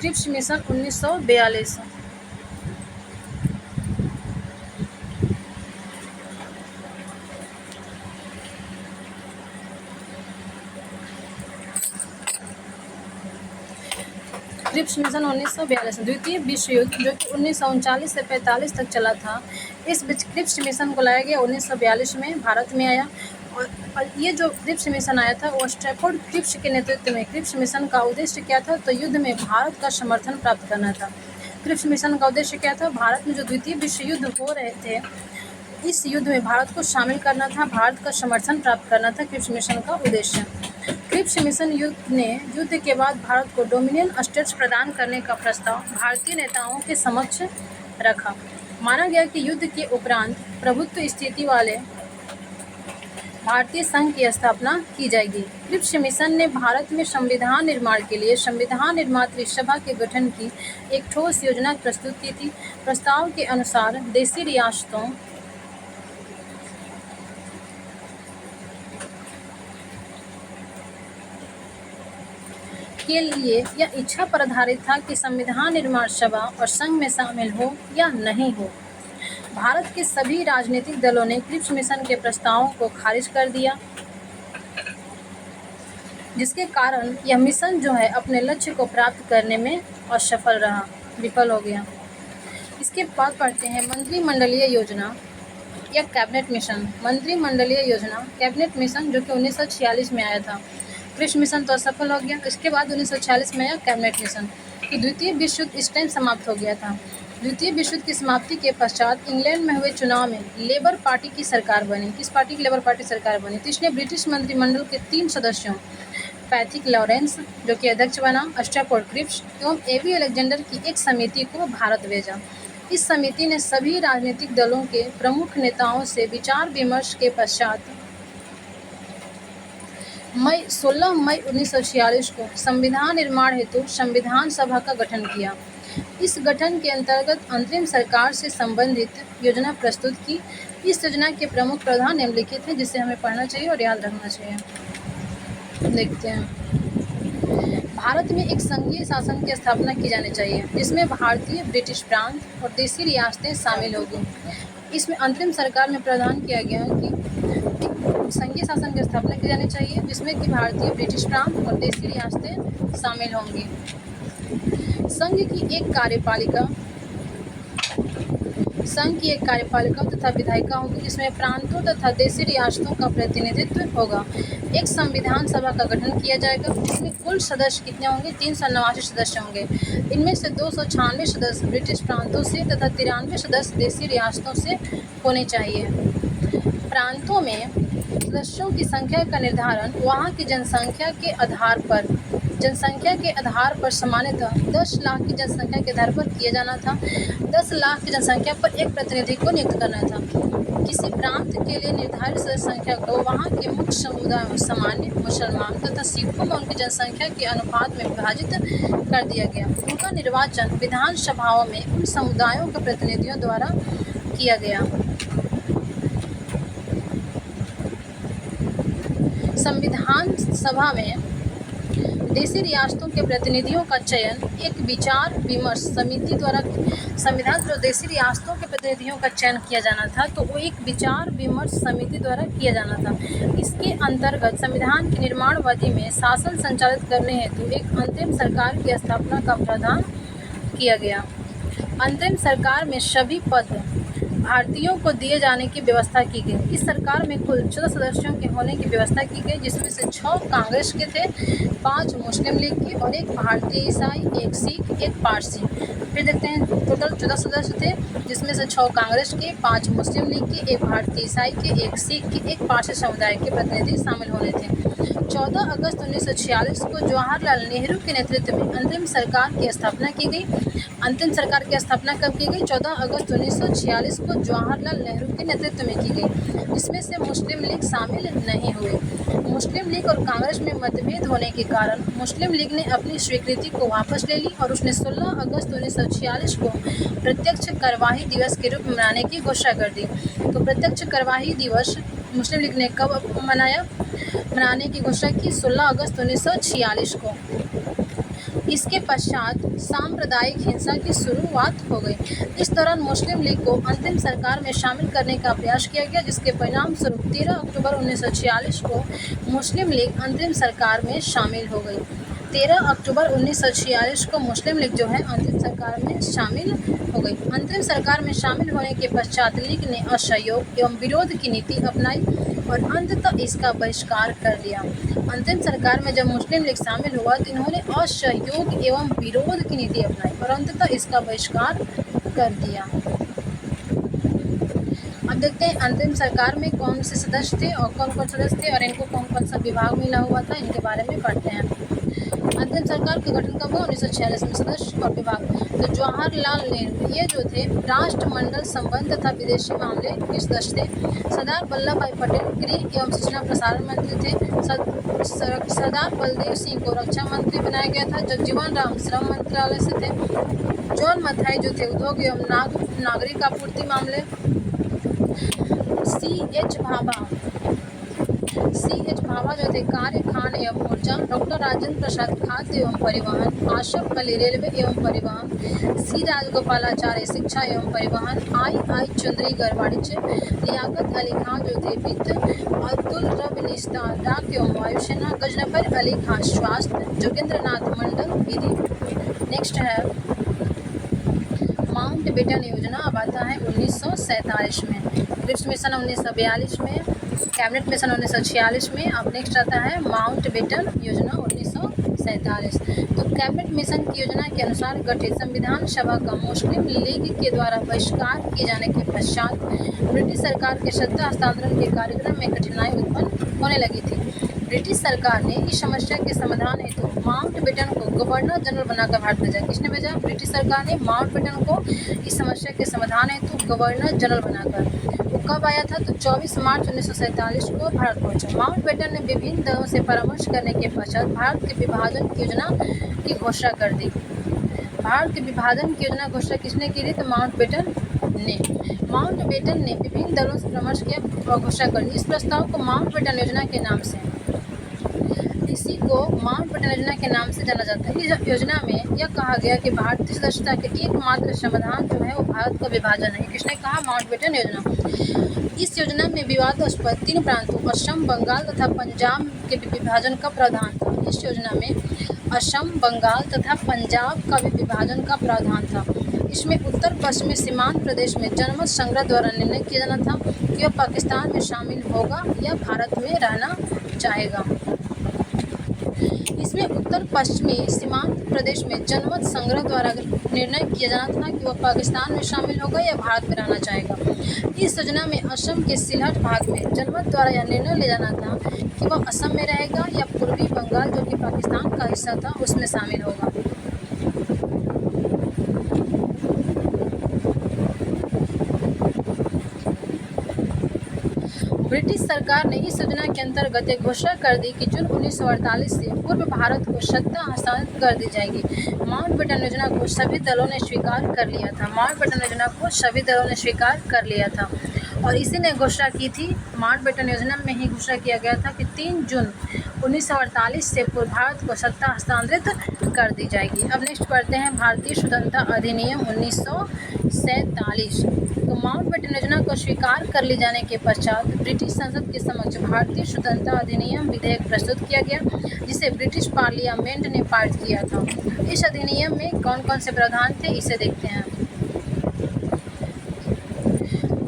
Speaker 1: Cripps mission 1942। क्रिप्स मिशन 1942 द्वितीय विश्व युद्ध, जो कि 1939 से 45 तक चला था। इस बीच क्रिप्स मिशन को लाया गया 1942 में भारत में आया। और ये जो क्रिप्स मिशन आया था वो स्ट्रैफोर्ड क्रिप्स के नेतृत्व में। क्रिप्स मिशन का उद्देश्य क्या था, तो युद्ध में भारत का समर्थन प्राप्त करना था। क्रिप्स मिशन का उद्देश्य क्या था, भारत में जो द्वितीय विश्व युद्ध हो रहे थे इस युद्ध में भारत को शामिल करना था, भारत का समर्थन प्राप्त करना था क्रिप्स मिशन का उद्देश्य। क्रिप्स मिशन युद्ध के बाद भारत को डोमिनियन स्टेट्स प्रदान करने का प्रस्ताव भारतीय नेताओं के समक्ष रखा। माना गया कि युद्ध के उपरांत प्रभुत्व स्थिति वाले भारतीय संघ की स्थापना की जाएगी। क्रिप्स मिशन ने भारत में संविधान निर्माण के लिए संविधान निर्मात्री सभा के गठन की एक ठोस योजना प्रस्तुत की थी। प्रस्ताव के अनुसार देशी रियासतों के लिए यह इच्छा पर आधारित था कि संविधान निर्माण सभा और संघ में शामिल हो या नहीं हो। भारत के सभी राजनीतिक दलों ने क्रिप्स मिशन के प्रस्तावों को खारिज कर दिया, जिसके कारण यह मिशन जो है अपने लक्ष्य को प्राप्त करने में असफल रहा, विफल हो गया। इसके बाद पढ़ते हैं मंत्रिमंडलीय योजना या कैबिनेट मिशन। मंत्रिमंडलीय योजना कैबिनेट मिशन जो कि 1946 में आया था। क्रिप्स मिशन तो असफल हो गया। इसके बाद 1946 में आया कैबिनेट मिशन। कि द्वितीय विश्व युद्ध इस टाइम समाप्त हो गया था। द्वितीय विश्व युद्ध की समाप्ति के पश्चात इंग्लैंड में हुए चुनाव में लेबर पार्टी की सरकार बनी। किस पार्टी की लेबर पार्टी सरकार बनी? तो इसने ब्रिटिश मंत्रिमंडल के 3 सदस्यों पैथिक लॉरेंस जो कि अध्यक्ष बना, स्टैफोर्ड क्रिप्स एवं एवी अलेक्जेंडर की एक समिति को भारत भेजा। इस समिति ने सभी राजनीतिक दलों के प्रमुख नेताओं से विचार विमर्श के पश्चात 16 मई 1946 को संविधान निर्माण हेतु संविधान सभा का गठन किया। इस गठन के अंतर्गत अंतरिम सरकार से संबंधित योजना प्रस्तुत की। इस योजना के प्रमुख प्रावधान निम्नलिखित हैं, जिसे हमें पढ़ना चाहिए और याद रखना चाहिए। देखते हैं। भारत में एक संघीय शासन की स्थापना की जानी चाहिए, जिसमें भारतीय, ब्रिटिश प्रांत और देशी रियासतें शामिल होगी। इसमें अंतरिम सरकार में प्रावधान किया गया कि संघीय शासन की स्थापना की जानी चाहिए, जिसमें कि भारतीय, ब्रिटिश प्रांत और देशी रियासतें शामिल होंगी। संघ की एक कार्यपालिका तथा विधायिका होगी, जिसमें प्रांतों तथा देशी रियासतों का प्रतिनिधित्व होगा। एक संविधान सभा का गठन किया जाएगा, जिसमें कुल सदस्य कितने होंगे? 389 सदस्य होंगे। इनमें से 296 सदस्य ब्रिटिश प्रांतों से तथा 93 सदस्य देशी रियासतों से होने चाहिए। प्रांतों में सदस्यों की संख्या का निर्धारण वहाँ की जनसंख्या के आधार पर सामान्यतः 10 लाख की जनसंख्या के आधार पर किया जाना था। 10 लाख की जनसंख्या पर एक प्रतिनिधि को नियुक्त करना था। किसी प्रांत के लिए निर्धारित सदस्य संख्या को वहाँ के मुख्य समुदायों सामान्य, मुसलमान तथा सिखों में उनकी जनसंख्या के अनुपात में विभाजित कर दिया गया। उनका निर्वाचन विधान सभाओं में उन समुदायों के प्रतिनिधियों द्वारा किया गया। संविधान सभा में देशी रियासतों के प्रतिनिधियों का चयन एक विचार विमर्श समिति द्वारा, संविधान जो देशी रियासतों के प्रतिनिधियों का चयन किया जाना था, तो वो एक विचार विमर्श समिति द्वारा किया जाना था। इसके अंतर्गत संविधान की निर्माणावधि में शासन संचालित करने हेतु एक अंतरिम सरकार की स्थापना का प्रावधान किया गया। अंतरिम सरकार में सभी पद भारतीयों को दिए जाने की व्यवस्था की गई। इस सरकार में कुल 14 सदस्यों के होने की व्यवस्था की गई, जिसमें से 6 कांग्रेस के थे, 5 मुस्लिम लीग के और 1 भारतीय ईसाई, 1 सिख, 1 पारसी। फिर देखते हैं, टोटल 14 सदस्य थे, जिसमें से 6 कांग्रेस के, 5 मुस्लिम लीग के, 1 भारतीय ईसाई के, 1 सिख के, 1 पारसी समुदाय के प्रतिनिधि शामिल होने थे। 14 अगस्त 1946 को जवाहरलाल नेहरू के नेतृत्व में अंतरिम सरकार की स्थापना की गई। अंतिम सरकार की स्थापना कब की गई? 14 अगस्त 1946 को जवाहरलाल नेहरू के नेतृत्व में की गई, जिसमें से मुस्लिम लीग शामिल नहीं हुए। मुस्लिम लीग और कांग्रेस में मतभेद होने के कारण मुस्लिम लीग ने अपनी स्वीकृति को वापस ले ली और उसने 16 अगस्त 1946 को प्रत्यक्ष कार्यवाही दिवस के रूप में मनाने की घोषणा कर दी। तो प्रत्यक्ष कार्यवाही दिवस मुस्लिम लीग ने कब मनाने की घोषणा की? 16 अगस्त 1946 को। इसके पश्चात सांप्रदायिक हिंसा की शुरुआत हो गई। इस दौरान मुस्लिम लीग को अंतिम सरकार में शामिल करने का प्रयास किया गया, जिसके परिणाम स्वरूप 13 अक्टूबर 1946 को मुस्लिम लीग अंतरिम सरकार में शामिल हो गई। 13 अक्टूबर 1946 को मुस्लिम लीग जो है अंतरिम सरकार में शामिल हो गई। अंतरिम सरकार में शामिल होने के पश्चात लीग ने असहयोग एवं विरोध की नीति अपनाई और अंततः इसका बहिष्कार कर दिया। अंतिम सरकार में जब मुस्लिम लीग शामिल हुआ तो इन्होंने असहयोग एवं विरोध की नीति अपनाई और अंततः इसका बहिष्कार कर दिया। अब देखते हैं अंतरिम सरकार में कौन से सदस्य थे और कौन कौन सदस्य थे और इनको कौन कौन सा विभाग मिला हुआ था, इनके बारे में पढ़ते हैं। अंतरिम सरकार का गठन कब हुआ? 1946 में। सदस्य और विभाग, तो जवाहरलाल नेहरू ये जो थे राष्ट्रमंडल संबंध तथा विदेशी मामले के सदस्य थे। सरदार वल्लभ भाई पटेल गृह एवं सूचना प्रसारण मंत्री थे। सरदार बलदेव सिंह को रक्षा मंत्री बनाया गया था। जगजीवन राम श्रम मंत्रालय से थे। जॉन मथाई जो थे उद्योग एवं नागरिक आपूर्ति मामले। सी एच भाभा जो थे कार्य खान एवं ऊर्जा। डॉक्टर राजेंद्र प्रसाद खाद्य एवं परिवहन। आशफ अली रेलवे एवं परिवहन। सी राजगोपालाचार्य शिक्षा एवं परिवहन। आई चंद्रीगढ़ वाणिज्य। लियाकत अली खान जो थे वित्त। अब्दुल रब निस्तार डाक एवं वायुसेना। गजनफर अली खान स्वास्थ्य। जोगेंद्र नाथ मंडल विधि। नेक्स्ट है माउंट बेटन योजना, अब आता है 1947 में। क्रिप्स मिशन 1942 में। कैबिनेट मिशन 1946 में। अब नेक्स्ट आता है माउंट बेटन योजना 1947। तो कैबिनेट मिशन की योजना के अनुसार गठित संविधान सभा का मुस्लिम लीग के द्वारा बहिष्कार किए जाने के पश्चात ब्रिटिश सरकार के सत्ता हस्तांतरण के कार्यक्रम में कठिनाई उत्पन्न होने लगी थी। ब्रिटिश सरकार ने इस समस्या के समाधान हेतु माउंट बेटन को गवर्नर जनरल बनाकर भारत भेजा। किसने भेजा? ब्रिटिश सरकार ने माउंट बेटन को इस समस्या के समाधान हेतु गवर्नर जनरल बनाकर। वो कब आया था? तो 24 मार्च 1947 को भारत पहुंचा। माउंट बेटन ने विभिन्न दलों से परामर्श करने के पश्चात भारत के विभाजन की योजना की घोषणा कर दी। भारत के विभाजन की योजना घोषणा किसने की थी? तो माउंट बेटन ने विभिन्न दलों से परामर्श किया और घोषणा कर दी। इस प्रस्ताव को माउंट बेटन योजना के नाम से जाना जाता है। इस योजना में यह कहा गया कि भारतीय सदस्यता के एकमात्र समाधान जो है वो भारत का विभाजन है। किसने कहा? माउंट बेटन योजना। इस योजना में विवादास्पद 3 प्रांतों असम, बंगाल तथा पंजाब के विभाजन का प्रावधान था। इस योजना में असम, बंगाल तथा पंजाब का भी विभाजन का प्रावधान था। इसमें उत्तर पश्चिमी सीमांत प्रदेश में जनमत संग्रह द्वारा निर्णय किया जाना था कि वह पाकिस्तान में शामिल होगा या भारत में रहना चाहेगा। इसमें उत्तर पश्चिमी सीमांत प्रदेश में जनमत संग्रह द्वारा निर्णय किया जाना था कि वह पाकिस्तान में शामिल होगा या भारत में रहना चाहेगा। इस योजना में असम के सिलहट भाग में जनमत द्वारा यह निर्णय लिया जाना था कि वह असम में रहेगा या पूर्वी बंगाल जो कि पाकिस्तान का हिस्सा था उसमें शामिल होगा। ब्रिटिश सरकार ने इस योजना के अंतर्गत एक घोषणा कर दी कि जून 1948 से पूर्व भारत को सत्ता हस्तांतरित कर दी जाएगी। माउंट बेटन योजना को सभी दलों ने स्वीकार कर लिया था और इसी ने घोषणा की थी। माउंट बेटन योजना में ही घोषणा किया गया था कि 3 जून 1948 से पूर्व भारत को सत्ता हस्तांतरित कर दी जाएगी। अब नेक्स्ट पढ़ते हैं भारतीय स्वतंत्रता अधिनियम 1947। तो माउंट बेटन योजना को स्वीकार कर लिए जाने के पश्चात ब्रिटिश संसद के समक्ष भारतीय स्वतंत्रता अधिनियम विधेयक प्रस्तुत किया गया, जिसे ब्रिटिश पार्लियामेंट ने पारित किया था। इस अधिनियम में कौन कौन से प्रावधान थे, इसे देखते हैं।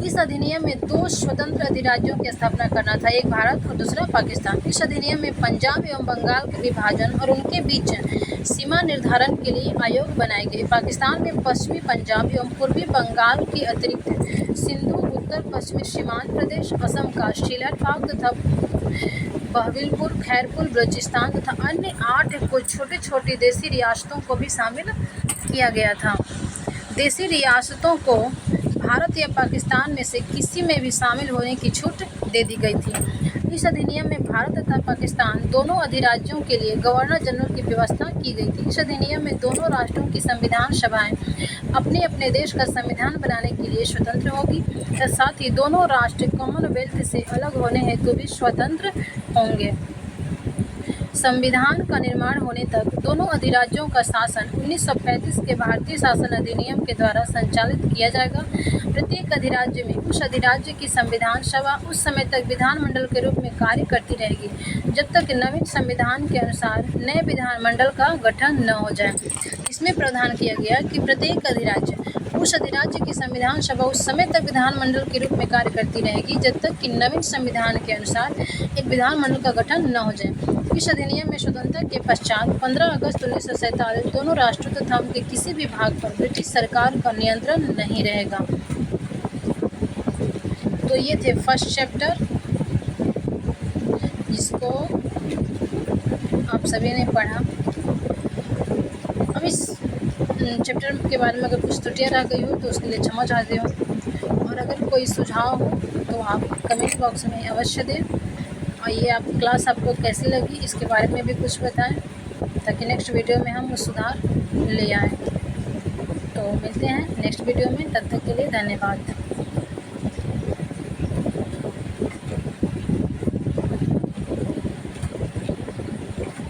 Speaker 1: इस अधिनियम में 2 स्वतंत्र अधिराज्यों की स्थापना करना था, एक भारत और दूसरा पाकिस्तान। इस अधिनियम में पंजाब एवं बंगाल के विभाजन और उनके बीच सीमा निर्धारण के लिए आयोग बनाए गए। पाकिस्तान में पश्चिमी पंजाब एवं पूर्वी बंगाल के अतिरिक्त सिंधु उत्तर पश्चिमी सीमांत प्रदेश, असम का सिलहट भाग तथा बहविलपुर, खैरपुर, बलूचिस्तान तथा अन्य 8 कुछ छोटी छोटी देसी रियासतों को भी शामिल किया गया था। देसी रियासतों को भारत या पाकिस्तान में से किसी में भी शामिल होने की छूट दे दी गई थी। इस अधिनियम में भारत तथा पाकिस्तान दोनों अधिराज्यों के लिए गवर्नर जनरल की व्यवस्था की गई थी। इस अधिनियम में दोनों राष्ट्रों की संविधान सभाएं अपने अपने देश का संविधान बनाने के लिए स्वतंत्र होगी तथा साथ ही दोनों राष्ट्र कॉमनवेल्थ से अलग होने हेतु भी स्वतंत्र होंगे। संविधान का निर्माण होने तक दोनों अधिराज्यों का शासन 1935 के भारतीय शासन अधिनियम के द्वारा संचालित किया जाएगा। प्रत्येक अधिराज्य में उस अधिराज्य की संविधान सभा उस समय तक विधानमंडल के रूप में कार्य करती रहेगी जब तक नवीन संविधान के अनुसार नए विधानमंडल का गठन न हो जाए। इसमें प्रावधान किया गया कि प्रत्येक अधिराज्य उस अधिराज्य की संविधान सभा उस समय तक विधानमंडल के रूप में कार्य करती रहेगी जब तक कि नवीन संविधान के अनुसार एक विधानमंडल का गठन न हो जाए। इस अधिनियम में स्वतंत्रता के पश्चात 15 अगस्त 1947 दोनों राष्ट्रों तथा उनके किसी भी भाग पर ब्रिटिश सरकार का नियंत्रण नहीं रहेगा। तो ये थे फर्स्ट चैप्टर, जिसको आप सभी ने पढ़ा। अब इस चैप्टर के बारे में अगर कुछ त्रुटियाँ रह गई हो तो उसके लिए क्षमा चाहते हो, और अगर कोई सुझाव हो तो आप कमेंट बॉक्स में अवश्य दें। और ये आप क्लास आपको कैसी लगी इसके बारे में भी कुछ बताएं, ताकि नेक्स्ट वीडियो में हम सुधार ले आएँ। तो मिलते हैं नेक्स्ट वीडियो में, तब तक के लिए धन्यवाद।